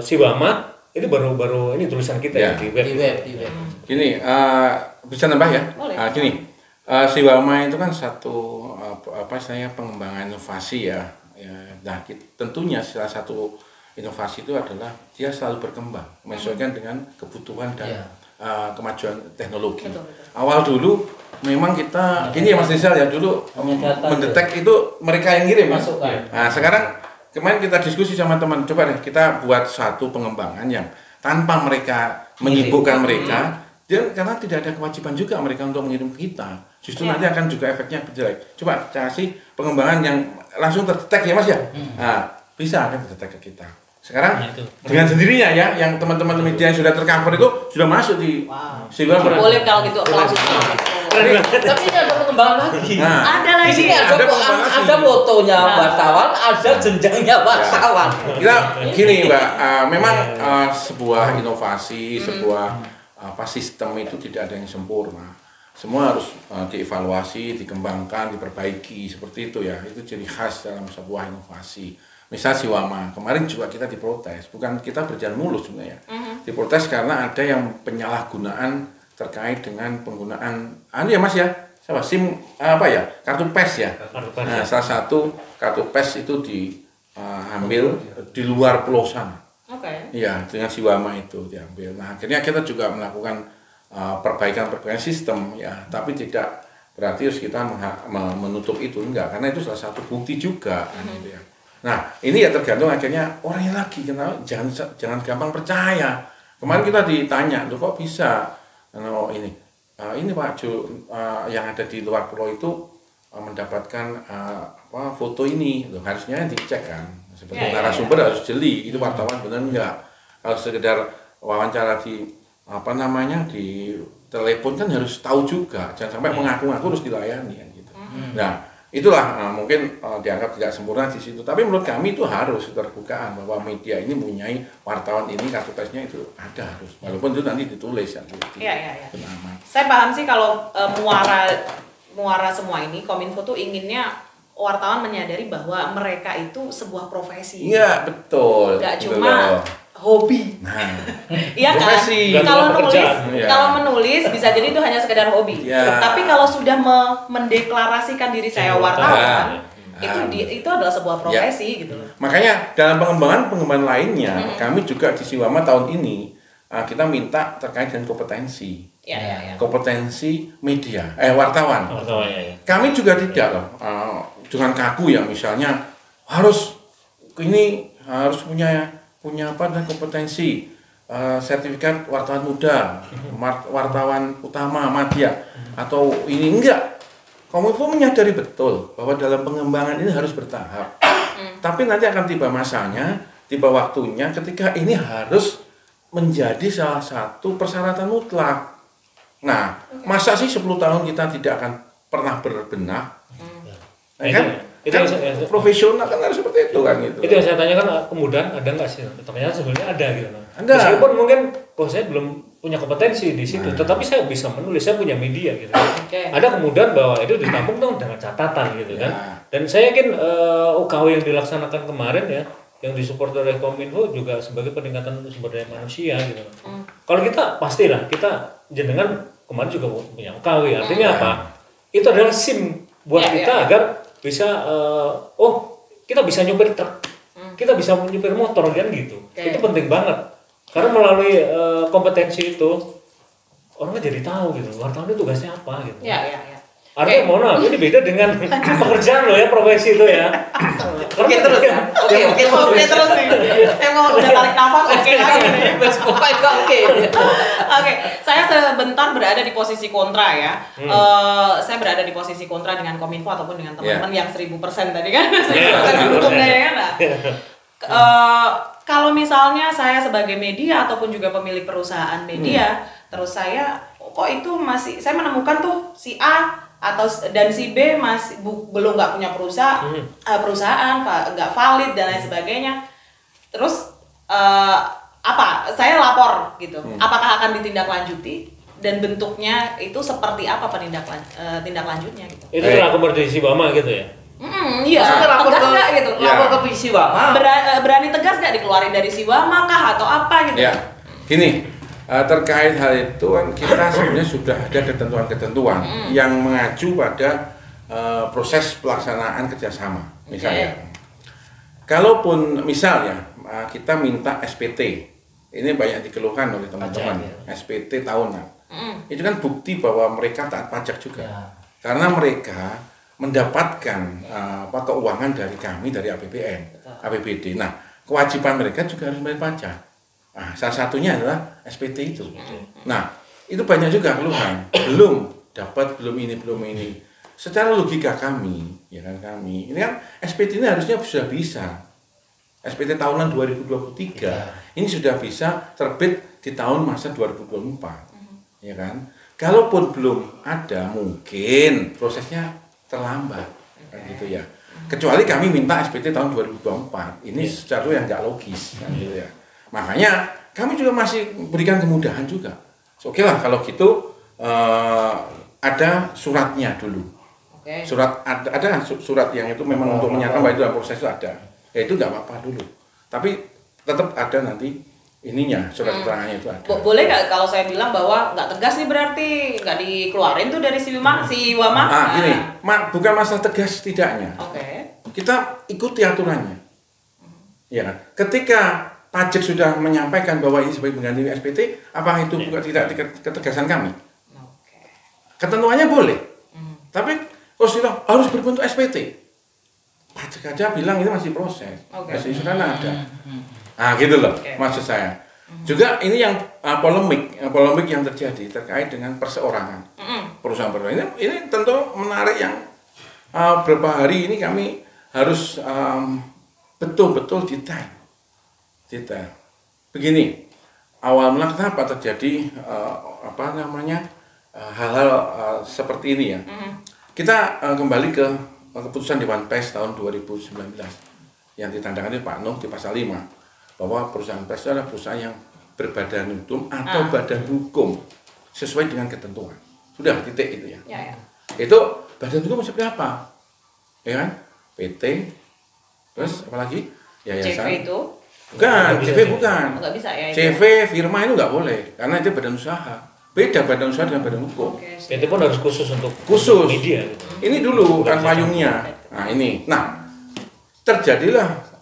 Siwama. Ini baru ini tulisan kita ya, di web. Gini, bisa nambah ya? Gini, Siwama itu kan satu apa istilahnya pengembangan inovasi ya. Nah, tentunya salah satu inovasi itu adalah dia selalu berkembang, menyesuaikan dengan kebutuhan dan kemajuan teknologi. Betul. Awal dulu memang kita, ini ya Mas Rizal ya dulu mendetek itu mereka yang ngirim. Nah sekarang kemarin kita diskusi sama teman, coba deh kita buat satu pengembangan yang tanpa mereka menyibukkan mereka, karena tidak ada kewajiban juga mereka untuk mengirim ke kita. Justru nanti akan juga efeknya jelek. Coba kasih pengembangan yang langsung terdetek ya Mas ya. Nah, bisa akan terdetek ke kita. Sekarang dengan sendirinya ya, yang teman-teman media yang sudah tercover itu sudah masuk di Siwama. Boleh kalau gitu langsung. Tapi ini ada pengembangan lagi. Nah, ada lagi. Ini ada fotonya wartawan, ada jenjangnya wartawan. Kita gini Mbak, memang sebuah inovasi, sebuah sistem itu tidak ada yang sempurna. Semua harus dievaluasi, dikembangkan, diperbaiki seperti itu ya. Itu ciri khas dalam sebuah inovasi. Misal Siwama, kemarin juga kita diprotes, bukan kita berjalan mulus sebenarnya. Diprotes karena ada yang penyalahgunaan terkait dengan penggunaan ya Mas ya, SIM kartu PES ya. Nah, salah satu kartu PES itu diambil di luar pulau sana. Iya, dengan Siwama itu diambil. Nah, akhirnya kita juga melakukan perbaikan sistem ya, tapi tidak berarti harus kita menutup itu enggak, karena itu salah satu bukti juga gitu ya. Nah, ini ya tergantung akhirnya orangnya lagi, jangan gampang percaya. Kemarin kita ditanya, "Loh kok bisa?" Ini Pak Jo, yang ada di luar pulau itu mendapatkan foto ini. Loh, harusnya dicek kan. Seperti narasumber harus jeli, itu wartawan benar enggak. Kalau sekedar wawancara di di telepon kan harus tahu juga, jangan sampai mengaku-ngaku harus dilayani gitu. Nah, itulah mungkin dianggap tidak sempurna di situ, tapi menurut kami itu harus terbukaan bahwa media ini mempunyai wartawan ini kartu PES-nya itu ada harus, walaupun itu nanti ditulis ya. Iya. Saya paham sih kalau muara semua ini Kominfo tuh inginnya wartawan menyadari bahwa mereka itu sebuah profesi. Iya betul. Gak cuma hobi. Nah, iya kan? Kalau menulis bisa jadi itu hanya sekedar hobi. Ya. Tapi kalau sudah mendeklarasikan diri saya wartawan, itu adalah sebuah profesi gitu loh. Makanya dalam pengembangan lainnya, kami juga di Siwama tahun ini kita minta terkait dengan kompetensi. Kompetensi media, wartawan. Kami juga tidak loh dengan kaku ya, misalnya harus punya kompetensi sertifikat wartawan muda, wartawan utama, madya, atau ini enggak. Kominfo menyadari betul bahwa dalam pengembangan ini harus bertahap. Tapi nanti akan tiba masanya, tiba waktunya ketika ini harus menjadi salah satu persyaratan mutlak. Nah, masa sih 10 tahun kita tidak akan pernah berbenah? Profesional kan harus seperti itu kan gitu. Itu yang saya tanyakan, kemudahan ada nggak sih? Ternyata sebenarnya ada gitu. Ada. Meskipun mungkin saya belum punya kompetensi di situ, tetapi saya bisa menulis, saya punya media gitu. Ada kemudahan bahwa itu ditampung tuh dengan catatan gitu kan. Dan saya yakin UKW yang dilaksanakan kemarin ya, yang disupport oleh Kominfo juga sebagai peningkatan sumber daya manusia gitu. Kalau kita pastilah kita jenengan kemarin juga punya UKW, artinya apa? Itu adalah SIM buat kita agar bisa kita bisa nyupir truk, kita bisa nyupir motor kan gitu. Itu penting banget karena melalui kompetensi itu orang jadi tahu gitu wartawan itu tugasnya apa gitu. Artinya mohon maaf, ini beda dengan pekerjaan loh ya, profesi itu ya. Oke terus nih. Saya mau udah tarik nafas, oke. Saya sebentar berada di posisi kontra ya. Saya berada di posisi kontra dengan Kominfo ataupun dengan teman-teman yang 1000% tadi kan. 1000% mendukungnya ya kan. Kalau misalnya saya sebagai media ataupun juga pemilik perusahaan media Terus saya kok itu masih saya menemukan tuh si A dan si B masih belum nggak punya perusahaan nggak valid dan lain sebagainya. Terus saya lapor gitu. Apakah akan ditindaklanjuti dan bentuknya itu seperti apa tindak lanjutnya gitu. Itu lapor dari Siwama gitu ya. Iya, tegas nggak gitu? Lapor ke Siwama. Berani tegas nggak dikeluarin dari Siwama kah atau apa gitu? Ya, gini, terkait hal itu kan kita sebenarnya sudah ada ketentuan-ketentuan yang mengacu pada proses pelaksanaan kerjasama. Misalnya, kalaupun misalnya kita minta SPT, ini banyak dikeluhkan oleh teman-teman, SPT tahunan. Itu kan bukti bahwa mereka taat pajak juga, karena mereka mendapatkan keuangan dari kami, dari APBN, APBD. Nah, kewajiban mereka juga harus bayar pajak. Nah, salah satunya adalah SPT itu. Nah, itu banyak juga keluhan. Belum dapat, belum ini. Secara logika kami, ya kan kami, ini kan SPT ini harusnya sudah bisa. SPT tahunan 2023 ini sudah bisa terbit di tahun masa 2024. Ya kan? Kalaupun belum ada, mungkin prosesnya terlambat, kan gitu ya. Kecuali kami minta SPT tahun 2024, ini secara yang nggak logis, kan gitu ya. Makanya kami juga masih berikan kemudahan juga. Oke lah kalau gitu ada suratnya dulu. Surat ada surat yang itu memang untuk menyatakan bahwa itu dalam proses itu ada. Ya itu nggak apa-apa dulu. Tapi tetap ada nanti ininya, surat keterangannya itu ada. Boleh nggak kalau saya bilang bahwa nggak tegas nih berarti nggak dikeluarin tuh dari si Wama? Gini, bukan masalah tegas tidaknya. Kita ikuti aturannya. Ya kan? Ketika pajak sudah menyampaikan bahwa ini sebagai pengganti SPT, apakah itu bukan tidak ketegasan kami? Ketentuannya boleh. Tapi kalau sudah harus berbentuk SPT. Pajak aja bilang ini masih proses. Masih sudah ada. Gitu loh maksud saya. Juga ini yang polemik yang terjadi terkait dengan perseorangan. Perusahaan-perusahaan ini tentu menarik yang beberapa hari ini kami harus betul-betul detail. Begini, awal mula kenapa terjadi hal-hal seperti ini ya. Kita kembali ke keputusan Dewan Pers tahun 2019 yang ditandangkan oleh Pak Nuh di pasal 5 bahwa perusahaan pers adalah perusahaan yang berbadan hukum atau badan hukum sesuai dengan ketentuan. Sudah titik itu ya. Itu badan hukum seperti apa? Ya kan? PT, terus apalagi? Yayasan. CV itu? Bukan, CV bukan. Nggak bisa ya? CV, firma itu nggggak boleh karena itu badan usaha. Beda badan usaha dengan badan hukum. PT pun harus khusus untuk media. Ini dulu kan payungnya. Nah ini, terjadilah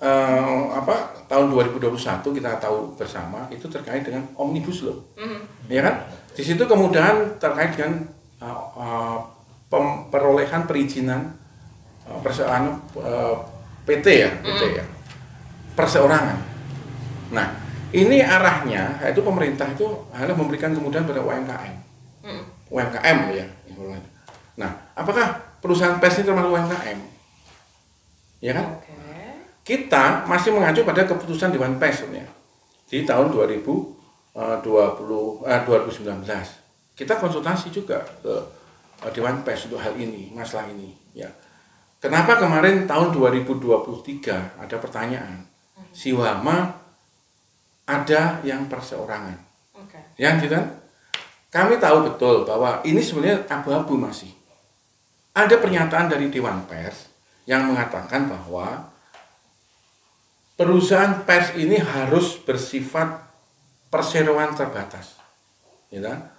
tahun 2021 kita tahu bersama itu terkait dengan Omnibus Law, ya kan? Di situ kemudahan terkait dengan perolehan perizinan PT ya, perseorangan. Nah ini arahnya itu pemerintah itu harus memberikan kemudahan pada UMKM. UMKM ya. Nah, apakah perusahaan pers ini termasuk UMKM? Ya kan? Kita masih mengacu pada keputusan Dewan Pers ya, di tahun 2019. Kita konsultasi juga ke Dewan Pers untuk hal ini, masalah ini. Ya. Kenapa kemarin tahun 2023 ada pertanyaan, Siwama ada yang perseorangan, ya gitu kan? Kami tahu betul bahwa ini sebenarnya abu-abu masih. Ada pernyataan dari Dewan Pers yang mengatakan bahwa perusahaan pers ini harus bersifat perseroan terbatas, ya kan?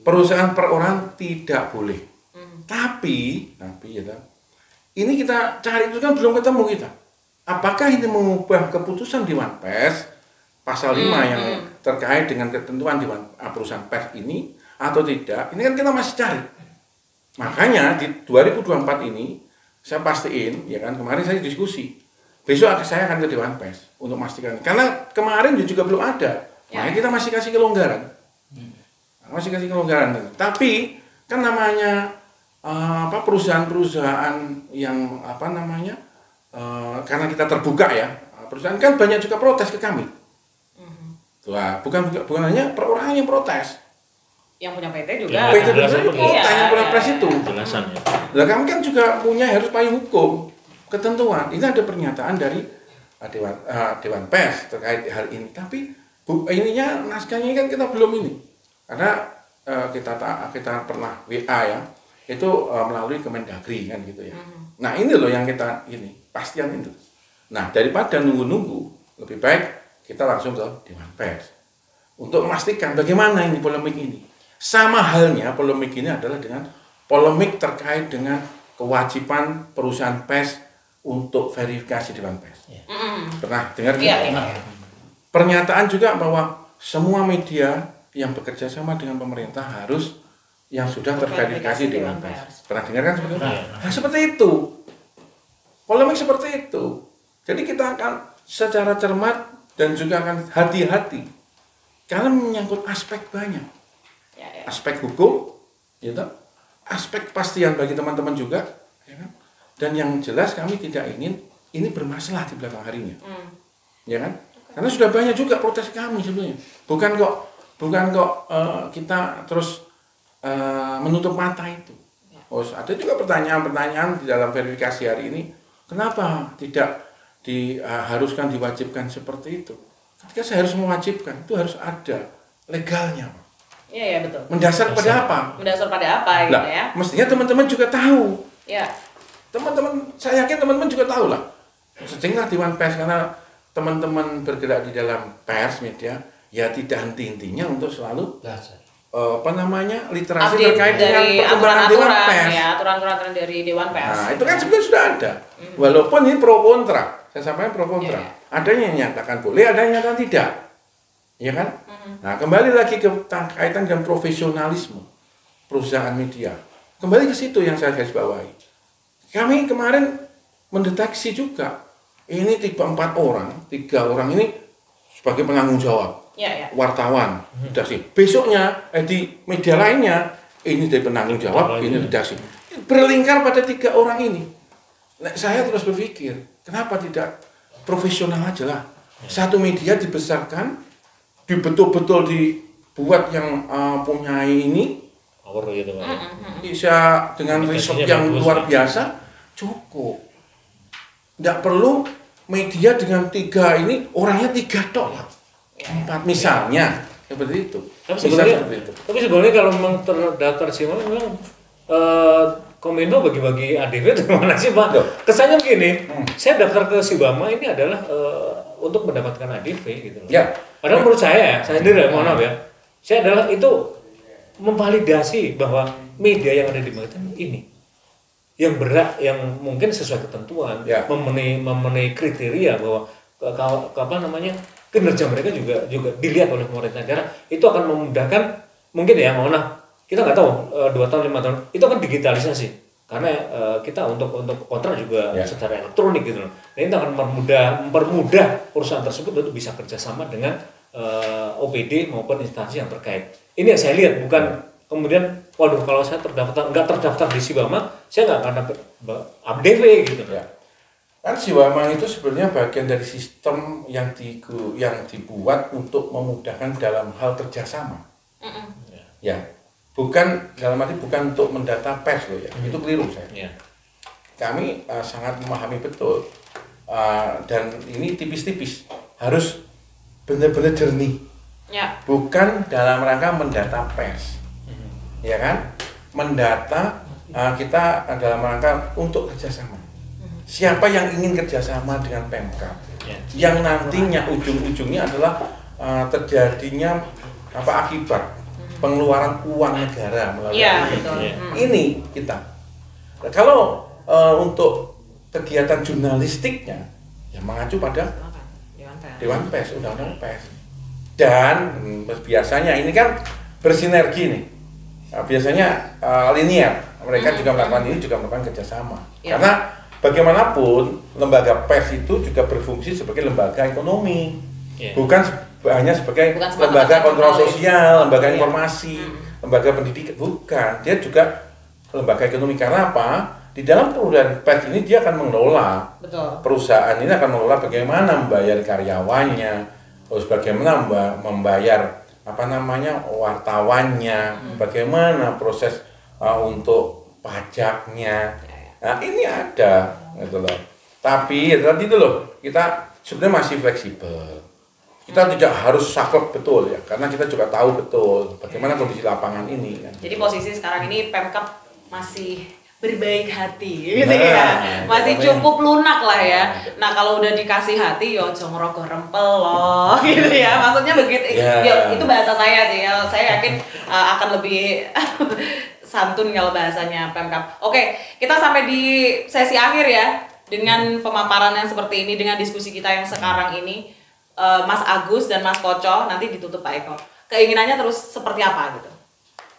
Perusahaan per orang tidak boleh. Tapi ya kan? Ini kita cari itu kan belum ketemu kita. Apakah ini mengubah keputusan Dewan Pers pasal 5 yang terkait dengan ketentuan Dewan perusahaan pers ini atau tidak? Ini kan kita masih cari. Makanya di 2024 ini saya pastiin, ya kan, kemarin saya diskusi. Besok saya akan ke Dewan Pers untuk memastikan. Karena kemarin juga belum ada. Makanya kita masih kasih kelonggaran. Tapi kan namanya perusahaan-perusahaan yang karena kita terbuka ya, perusahaan kan banyak juga protes ke kami. Wah, bukan hanya perorangan yang protes. yang punya PT juga. PT Jelasan betul, begitu. yang punya pers itu. Jelasannya. Lah kami kan juga punya harus payung hukum, ketentuan. Ini ada pernyataan dari Dewan Pers terkait hal ini. Tapi ininya naskahnya kan kita belum ini, karena kita pernah WA ya, itu melalui Kemendagri kan gitu ya. Nah ini loh yang kita ini pastian itu. Nah daripada nunggu-nunggu, lebih baik kita langsung ke Dewan Pers untuk memastikan bagaimana ini polemik ini. Sama halnya polemik ini adalah dengan polemik terkait dengan kewajiban perusahaan pers untuk verifikasi Dewan Pers. Pernah dengar? Iya. Pernyataan juga bahwa semua media yang bekerja sama dengan pemerintah harus yang sudah terverifikasi Dewan Pers. Pernah dengar kan seperti itu? Nah, seperti itu. Polemik seperti itu. Jadi kita akan secara cermat dan juga akan hati-hati karena menyangkut aspek banyak. Aspek hukum, gitu, aspek kepastian bagi teman-teman juga, ya kan? Dan yang jelas kami tidak ingin ini bermasalah di belakang harinya, ya kan? Karena sudah banyak juga protes kami sebenarnya. Bukan kok kita terus menutup mata itu. Oh, ada juga pertanyaan-pertanyaan di dalam verifikasi hari ini. Kenapa tidak diharuskan diwajibkan seperti itu? Ketika saya harus mewajibkan, itu harus ada legalnya, Pak. Iya betul. Mendasar pada apa? Mendasar pada apa gitu Nah, ya? mestinya teman-teman juga tahu. Ya. Teman-teman, saya yakin teman-teman juga tahu lah. Sehingga Dewan Pers karena teman-teman bergerak di dalam pers media, ya tidak henti-hentinya untuk selalu literasi Update terkait dengan dari perkembangan Dewan Pers. Ya, aturan-aturan dari Dewan Pers. Nah, itu kan sebenarnya sudah ada. Walaupun ini pro kontra, saya sampaikan pro kontra. Ya. Ada yang nyatakan boleh, ada yang nyatakan tidak. Ya kan? Nah, kembali lagi ke kaitan dengan profesionalisme perusahaan media. Kembali ke situ yang saya garis bawahi. Kami kemarin mendeteksi juga ini 3 orang ini sebagai penanggung jawab. Ya. Wartawan, redaksi. Besoknya di media lainnya ini dari penanggung jawab, ini redaksi. Berlingkar pada 3 orang ini. Nah, saya terus berpikir, kenapa tidak profesional aja lah. Satu media dibesarkan, betul-betul dibuat yang punya ini Power gitu kan. bisa dengan riset yang luar biasa cukup. Tidak perlu media dengan 3 ini orangnya 3 tok lah. 4 misalnya seperti itu. Tapi sebenarnya kalau memang terdaftar sih memang Kominfo bagi-bagi ADW itu mana sih Pak? Kesannya begini, saya daftar ke Sibama ini adalah untuk mendapatkan ADV gitu loh. Ya. Padahal menurut saya sendiri mohon maaf ya, saya adalah itu memvalidasi bahwa media yang ada di Magetan ini yang berat, yang mungkin sesuai ketentuan, ya. memenuhi kriteria bahwa kinerja mereka juga dilihat oleh pemerintah daerah, itu akan memudahkan mungkin ya mohon maaf, kita nggak tahu 2 tahun 5 tahun itu akan digitalisasi karena kita untuk kontrak juga secara elektronik gitu loh. Nah itu akan mempermudah perusahaan tersebut untuk bisa kerjasama dengan OPD maupun instansi yang terkait. Ini yang saya lihat, bukan kemudian waduh kalau saya nggak terdaftar di Sibama saya nggak akan dapat ADV gitu. Ya. Kan Sibama itu sebenarnya bagian dari sistem yang dibuat untuk memudahkan dalam hal kerjasama. Ya, bukan dalam arti bukan untuk mendata pers loh ya, itu keliru saya. Ya. Kami sangat memahami betul dan ini tipis-tipis harus benar-benar jernih. Ya. Bukan dalam rangka mendata pers, ya kan? Mendata kita dalam rangka untuk kerjasama. Siapa yang ingin kerjasama dengan Pemkab, yang nantinya ujung-ujungnya adalah terjadinya akibat pengeluaran uang negara melalui ini kita. Nah, kalau untuk kegiatan jurnalistiknya, ya mengacu pada Dewan Pers, Undang-Undang Pers. Dan biasanya ini kan bersinergi nih. Biasanya linear. Mereka juga melakukan ini, juga melakukan kerjasama. Karena bagaimanapun lembaga pers itu juga berfungsi sebagai lembaga ekonomi, bukan hanya sebagai lembaga kontrol sosial, lembaga informasi, lembaga pendidikan, bukan. Dia juga lembaga ekonomi. Karena apa? Di dalam perusahaan pers ini dia akan mengelola. Perusahaan ini akan mengelola bagaimana membayar karyawannya, terus bagaimana membayar wartawannya, bagaimana proses untuk pajaknya. Nah, ini ada gitu loh. Tapi ya tadi itu loh, kita sebenarnya masih fleksibel. Kita tidak harus saklek betul ya, karena kita juga tahu betul bagaimana kondisi lapangan ini kan. Jadi posisi sekarang ini Pemkab masih berbaik hati gitu ya, masih cukup lunak lah ya. Nah kalau udah dikasih hati, yo jangan rogoh rempel loh gitu ya. Maksudnya begitu, ya, itu bahasa saya sih. Ya. Saya yakin akan lebih santun kalau bahasanya Pemkab. Oke, kita sampai di sesi akhir ya dengan pemaparan yang seperti ini, dengan diskusi kita yang sekarang ini. Mas Agus dan Mas Koco, nanti ditutup Pak Eko. Keinginannya terus seperti apa gitu?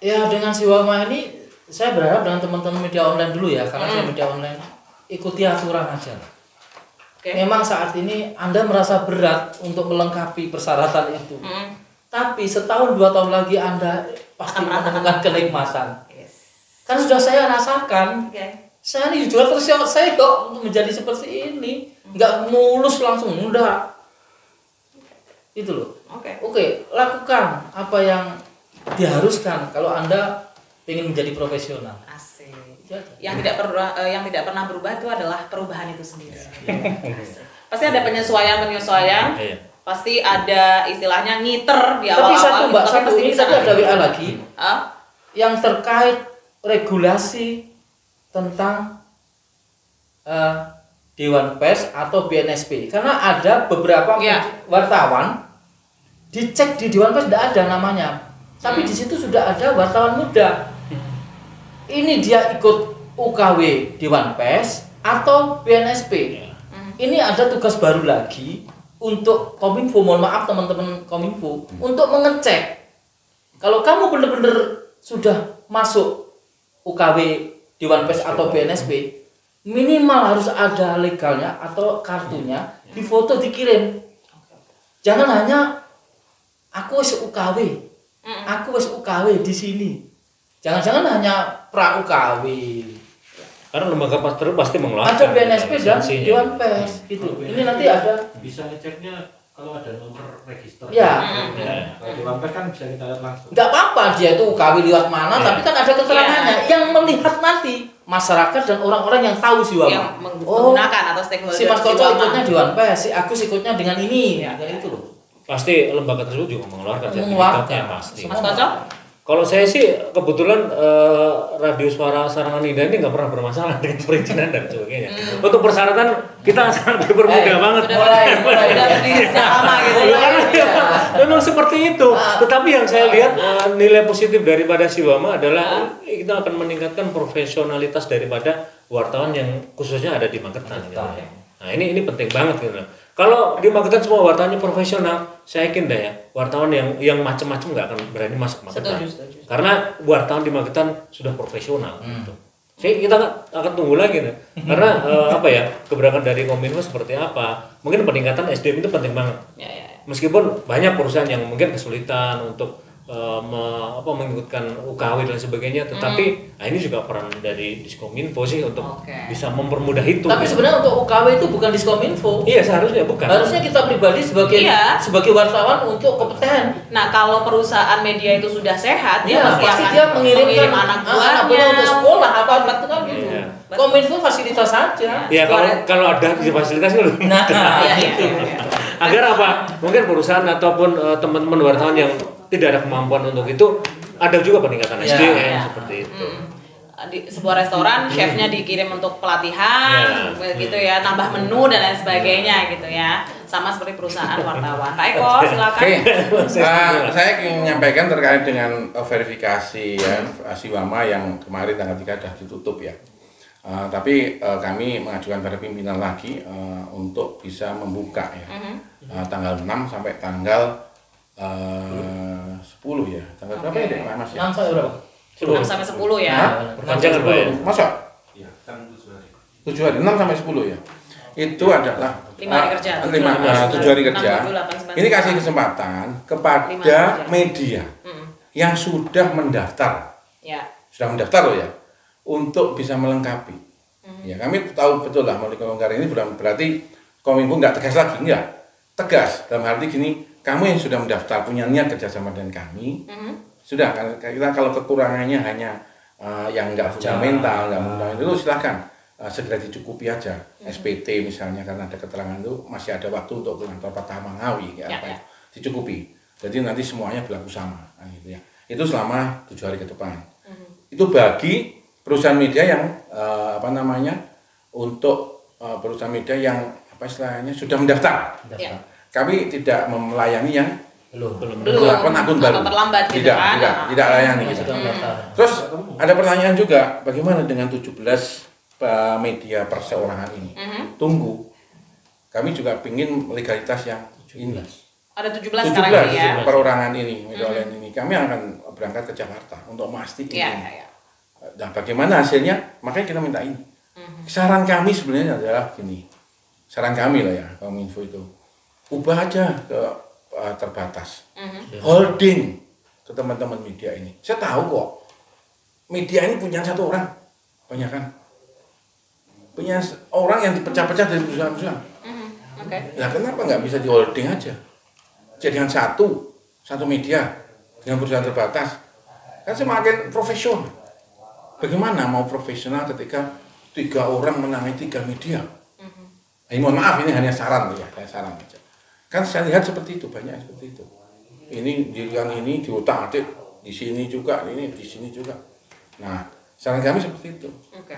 Ya dengan Siwama ini saya berharap dengan teman-teman media online dulu ya, karena saya media online, ikuti aturan aja. Memang saat ini Anda merasa berat untuk melengkapi persyaratan itu, tapi setahun 2 tahun lagi Anda pasti menemukan kenikmatan. Kan sudah saya rasakan. Saya ini juga terseok-seok untuk menjadi seperti ini, nggak mulus langsung, enggak. Itu loh. Oke, lakukan apa yang diharuskan kalau Anda ingin menjadi profesional. Asik. Yang tidak pernah berubah itu adalah perubahan itu sendiri. Pasti ada penyesuaian. Pasti ada istilahnya ngiter di awal-awal. Tapi satu Mbak, ini tadi ada WA lagi. Yang terkait regulasi tentang Dewan Pers atau BNSP, karena ada beberapa wartawan dicek di Dewan Pers tidak ada namanya, tapi di situ sudah ada wartawan muda. Ini dia ikut UKW Dewan Pers atau BNSP. Ini ada tugas baru lagi untuk Kominfo, mohon maaf teman-teman Kominfo, untuk mengecek kalau kamu benar-benar sudah masuk UKW Dewan Pers atau BNSP, minimal harus ada legalnya atau kartunya, difoto dikirim. Jangan hanya aku wis UKW di sini. Jangan-jangan hanya pra UKW. Karena lembaga pasti mengeluarkan. Ada BNSP dan Dewan Pers gitu. Ini nanti ada. Bisa ngeceknya kalau ada nomor register. Ya. Kalau Dewan Pers kan bisa kita lihat langsung. Enggak apa-apa dia itu UKW lewat mana, tapi kan ada keterangannya. Yang melihat nanti masyarakat dan orang-orang yang tahu Siwama. Yang menggunakan atau stakeholder. Si Mas Koco ikutnya Dewan Pers, si Agus ikutnya dengan ini. Kayak itu loh. Pasti lembaga tersebut juga mengeluarkan sertifikatnya pasti. Mas Koco? Kalau saya sih kebetulan Radio Suara Sarangan Indah ini nggak pernah bermasalah dengan perizinan dan sebagainya. Untuk persyaratan kita sangat dipermudah banget. Sudah berdiri sejak lama gitu ya. Memang seperti itu. Tetapi yang saya lihat nilai positif daripada Siwama adalah kita akan meningkatkan profesionalitas daripada wartawan yang khususnya ada di Magetan. Gitu. Nah ini penting banget gitu. Kalau di Magetan semua wartawannya profesional, saya yakin deh ya, wartawan yang macam-macam nggak akan berani masuk Magetan. Setuju. Karena wartawan di Magetan sudah profesional. Gitu. Jadi kita akan tunggu lagi nih. Karena keberangkatan dari Kominfo seperti apa? Mungkin peningkatan SDM itu penting banget. Meskipun banyak perusahaan yang mungkin kesulitan untuk mengikutkan UKW dan sebagainya, tetapi ini juga peran dari Diskominfo sih untuk bisa mempermudah itu. Tapi sebenarnya untuk UKW itu bukan Diskominfo. Iya, seharusnya bukan. Harusnya kita pribadi sebagai wartawan untuk kompeten. Nah, kalau perusahaan media itu sudah sehat, dia mengirim anak buahnya untuk sekolah apa itu kan gitu. Kominfo fasilitas saja. Ya kalau ada fasilitas itu. Agar apa? Mungkin perusahaan ataupun teman-teman wartawan yang tidak ada kemampuan untuk itu, ada juga peningkatan SDM seperti itu. Di sebuah restoran chefnya dikirim untuk pelatihan gitu ya, nambah menu dan lain sebagainya gitu ya, sama seperti perusahaan wartawan. Pak Eko silakan. Saya ingin menyampaikan terkait dengan verifikasi ya Siwama yang kemarin tanggal 3 sudah ditutup ya. Tapi kami mengajukan pada pimpinan lagi untuk bisa membuka ya tanggal 6 sampai tanggal 10 ya. Tanggal berapa ya Dek Mas ya? 6 sampai berapa? 6 sampai 10 ya. Perpanjangan Pak ya. Masa? Iya, kan 7 hari. 7 hari, 6 sampai 10 ya. Itu adalah 5 hari kerja. 7 hari kerja. Ini kasih kesempatan kepada media yang sudah mendaftar. Ya. Sudah mendaftar loh ya. Untuk bisa melengkapi. Ya, kami tahu betul lah melalui Kominfo ini bukan berarti Kominfo nggak tegas lagi, enggak. tegas dalam arti gini, kamu yang sudah mendaftar punya niat kerjasama dengan kami, sudah kan kita kalau kekurangannya hanya yang nggak fundamental, nggak fundamental itu silahkan segera dicukupi aja. SPT misalnya karena ada keterangan itu masih ada waktu untuk ke kantor Patah Mangawi dicukupi. Jadi nanti semuanya berlaku sama, gitu ya. Itu selama 7 hari ke depan. Itu bagi perusahaan media yang untuk perusahaan media yang istilahnya sudah mendaftar. Kami tidak melayani yang belum akun baru. Terlambat gitu kan? Tidak layani gitu. Terus ada pertanyaan juga, bagaimana dengan 17 media perseorangan ini? Tunggu. Kami juga ingin legalitas yang ini. Ada 17 sekarang ini ya. Perorangan ini, media online ini. Kami akan berangkat ke Jakarta untuk memastikan. Nah, bagaimana hasilnya? Makanya kita minta ini. Saran kami sebenarnya adalah gini. Saran kami lah ya, Kominfo itu. Ubah aja ke terbatas. Holding ke teman-teman media ini. Saya tahu kok. Media ini punya satu orang. Banyak kan? Punya orang yang dipecah-pecah dari perusahaan-perusahaan. Nah, kenapa nggak bisa di holding aja? Jadikan satu media dengan perusahaan terbatas. Kan semakin profesional. Bagaimana mau profesional ketika 3 orang menangani 3 media? Mohon maaf, ini hanya saran ya, saran aja. Kan saya lihat seperti itu, banyak seperti itu. Ini yang ini diutak-atik, di sini juga, ini di sini juga. Nah, saran kami seperti itu.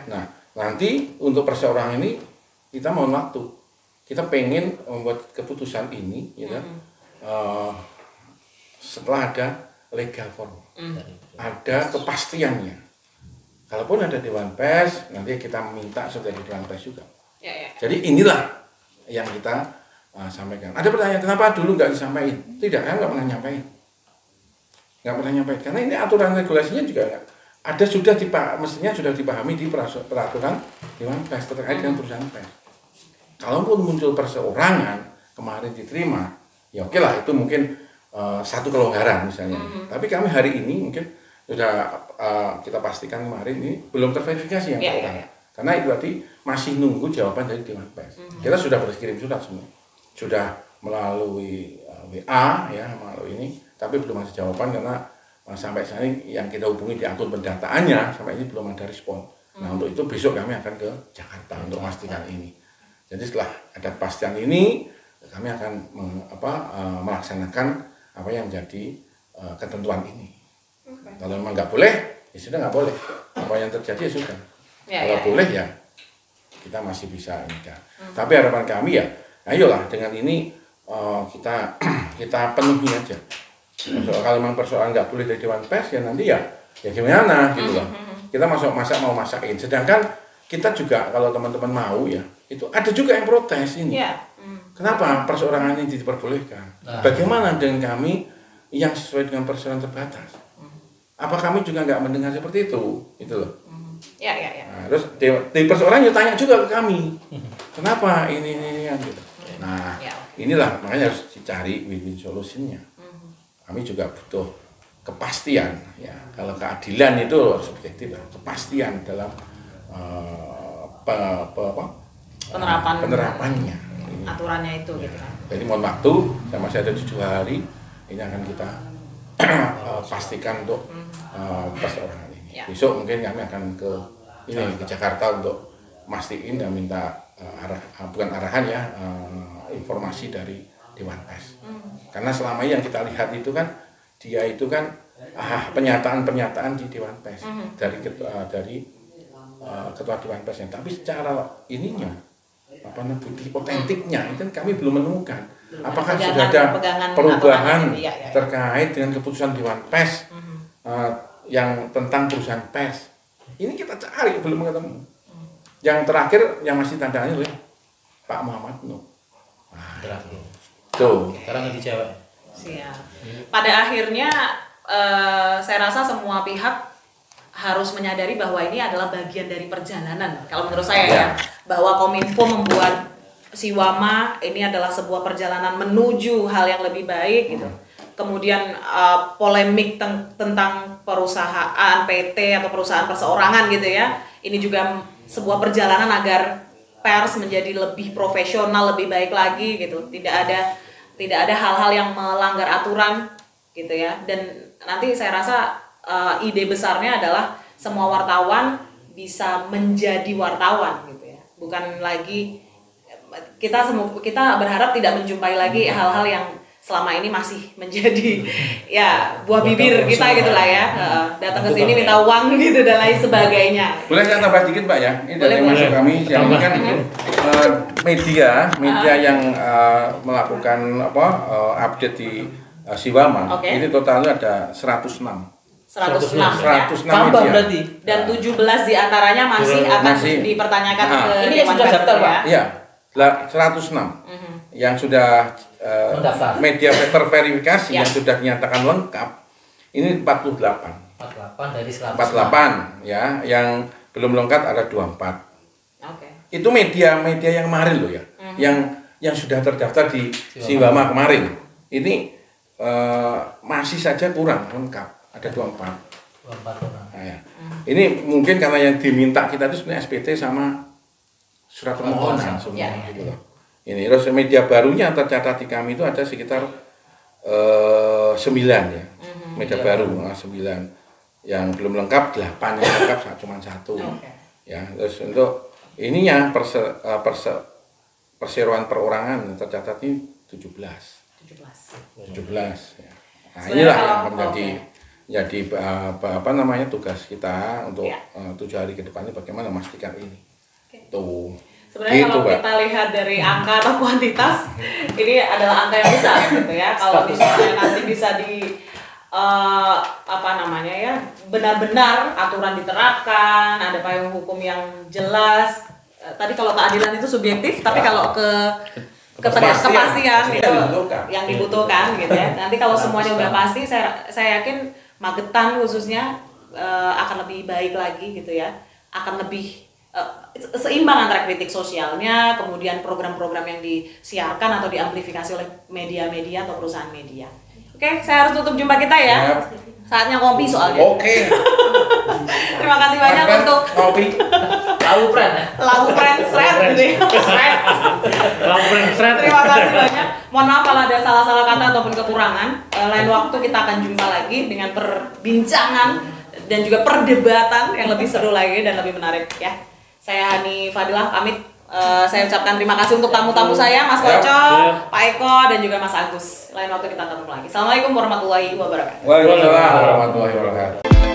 Nah, nanti untuk perseorangan ini kita mohon waktu. Kita pengen membuat keputusan ini, ya kan? Setelah ada legal form, ada kepastiannya. Kalaupun ada Dewan Pers, nanti kita minta sudah di Dewan Pers juga. Jadi inilah yang kita sampaikan. Ada pertanyaan, kenapa dulu nggak disampaikan? Tidak, saya nggak pernah nyampaikan. Nggak pernah nyampaikan, karena ini aturan regulasinya juga ada mestinya sudah dipahami di peraturan Dewan Pers terkait dengan perusahaan pers. Kalaupun muncul perseorangan kemarin diterima, ya oke lah, itu mungkin satu kelonggaran misalnya. Tapi kami hari ini mungkin sudah kita pastikan kemarin ini belum terverifikasi yang perorangan. Karena itu tadi masih nunggu jawaban dari Dewan Pers. Kita sudah berkirim surat semua, sudah melalui WA ya, melalui ini, tapi belum ada jawaban karena sampai saat ini yang kita hubungi di akun pendataannya sampai ini belum ada respon. Nah, untuk itu besok kami akan ke Jakarta untuk memastikan ini. Jadi setelah ada kepastian ini, kami akan melaksanakan apa yang menjadi ketentuan ini. Kalau memang nggak boleh, ya sudah nggak boleh. Apa yang terjadi ya sudah. Kalau boleh ya kita masih bisa enggak. Tapi harapan kami ya, ayolah dengan ini kita penuhi aja. Kalau memang persoalan nggak boleh dari Dewan Pers ya nanti ya gimana gitu loh. Kita mau masakin. Sedangkan kita juga kalau teman-teman mau ya, itu ada juga yang protes ini. Kenapa perseorangan ini diperbolehkan? Bagaimana dengan kami yang sesuai dengan perseorangan terbatas? Apa kami juga nggak mendengar seperti itu? Itu loh. Nah, terus di perseorangan tanya juga ke kami, kenapa ini gitu. Nah, inilah makanya harus dicari win-win solutionnya. Kami juga butuh kepastian ya. Kalau keadilan itu subjektif, kepastian dalam penerapannya. Aturannya itu gitu kan. Jadi mohon waktu, saya masih ada 7 hari, ini akan kita pastikan untuk perseorangan ini. Besok mungkin kami akan ke Jakarta untuk mastiin dan minta bukan arahan ya, informasi dari Dewan Pers. Karena selama ini yang kita lihat itu kan dia itu kan pernyataan-pernyataan di Dewan Pers dari ketua Dewan Persnya, tapi secara ininya bukti otentiknya itu kami belum menemukan. Apakah sudah ada perubahan terkait dengan keputusan Dewan Pers yang tentang perusahaan pers? Ini kita cari belum ketemu. Yang terakhir yang masih tanda tanya oleh Pak Muhammad Nuh. Tuh. Sekarang dijawab. Siap. Pada akhirnya saya rasa semua pihak harus menyadari bahwa ini adalah bagian dari perjalanan. Kalau menurut saya ya, bahwa Kominfo membuat Siwama ini adalah sebuah perjalanan menuju hal yang lebih baik gitu. Kemudian polemik tentang perusahaan PT atau perusahaan perseorangan gitu ya. Ini juga sebuah perjalanan agar pers menjadi lebih profesional, lebih baik lagi gitu. Tidak ada tidak ada hal-hal yang melanggar aturan gitu ya. Dan nanti saya rasa ide besarnya adalah semua wartawan bisa menjadi wartawan gitu ya. Bukan lagi kita berharap tidak menjumpai lagi hal-hal yang selama ini masih menjadi ya buah bibir kita gitulah ya. Datang ke sini minta uang gitu dan lain sebagainya. Boleh saya tambah dikit Mbak ya? Ini dari Boleh. masuk kami yang ini kan media yang melakukan update di Siwama. Oke. Ini totalnya ada 106. 106 ya. 106 Tambah media. berarti. Dan 17 diantaranya masih akan dipertanyakan ke Ini yang Dewan sudah Pers daftar, ya. Pak? Iya, 106 yang sudah Mendaftar. media terverifikasi Ya. yang sudah dinyatakan lengkap. Ini 48. 48 dari 100. 48 ya, yang belum lengkap ada 24. Oke. Itu media yang kemarin loh ya, yang sudah terdaftar di Siwama kemarin. Ini masih saja kurang lengkap, ada 24. 24 orang. Nah, ya. Ini mungkin karena yang diminta kita itu sebenarnya SPT sama surat permohonan semua Ya. gitu loh. Ini terus media barunya tercatat di kami itu ada sekitar 9 ya. Media baru 9. Yang belum lengkap 8, yang lengkap cuma 1. Oke. Ya, terus untuk ininya perseroan perorangan tercatat ini 17. 17 ya. Nah, Sebenarnya inilah kalau- yang menjadi apa namanya tugas kita untuk Ya. 7 hari ke depannya bagaimana memastikan ini. Oke. Tuh. Sebenarnya Gitu, kalau Mbak. kita lihat dari angka atau kuantitas, ini adalah angka yang besar gitu ya. Kalau misalnya nanti bisa benar-benar aturan diterapkan, ada payung hukum yang jelas. Tadi kalau keadilan itu subjektif, tapi kalau kepastian itu yang dibutuhkan gitu ya. Nanti kalau semuanya udah pasti, saya yakin Magetan khususnya akan lebih baik lagi gitu ya. Akan lebih seimbang antara kritik sosialnya, kemudian program-program yang disiarkan atau diamplifikasi oleh media-media atau perusahaan media. Oke, saya harus tutup jumpa kita ya. Siap. Saatnya ngopi soalnya. Oke. Terima kasih banyak Mas, untuk kopi. Tahu Pren ya? lagu Friend gitu ya. Terima kasih banyak. Mohon maaf kalau ada salah-salah kata ataupun kekurangan. Lain waktu kita akan jumpa lagi dengan perbincangan dan juga perdebatan yang lebih seru lagi dan lebih menarik ya. Saya Hani Fadilah pamit. Saya ucapkan terima kasih untuk tamu-tamu saya, Mas Koco, Pak Eko, dan juga Mas Agus. Lain waktu kita ketemu lagi. Assalamualaikum warahmatullahi wabarakatuh. Waalaikumsalam warahmatullahi wabarakatuh.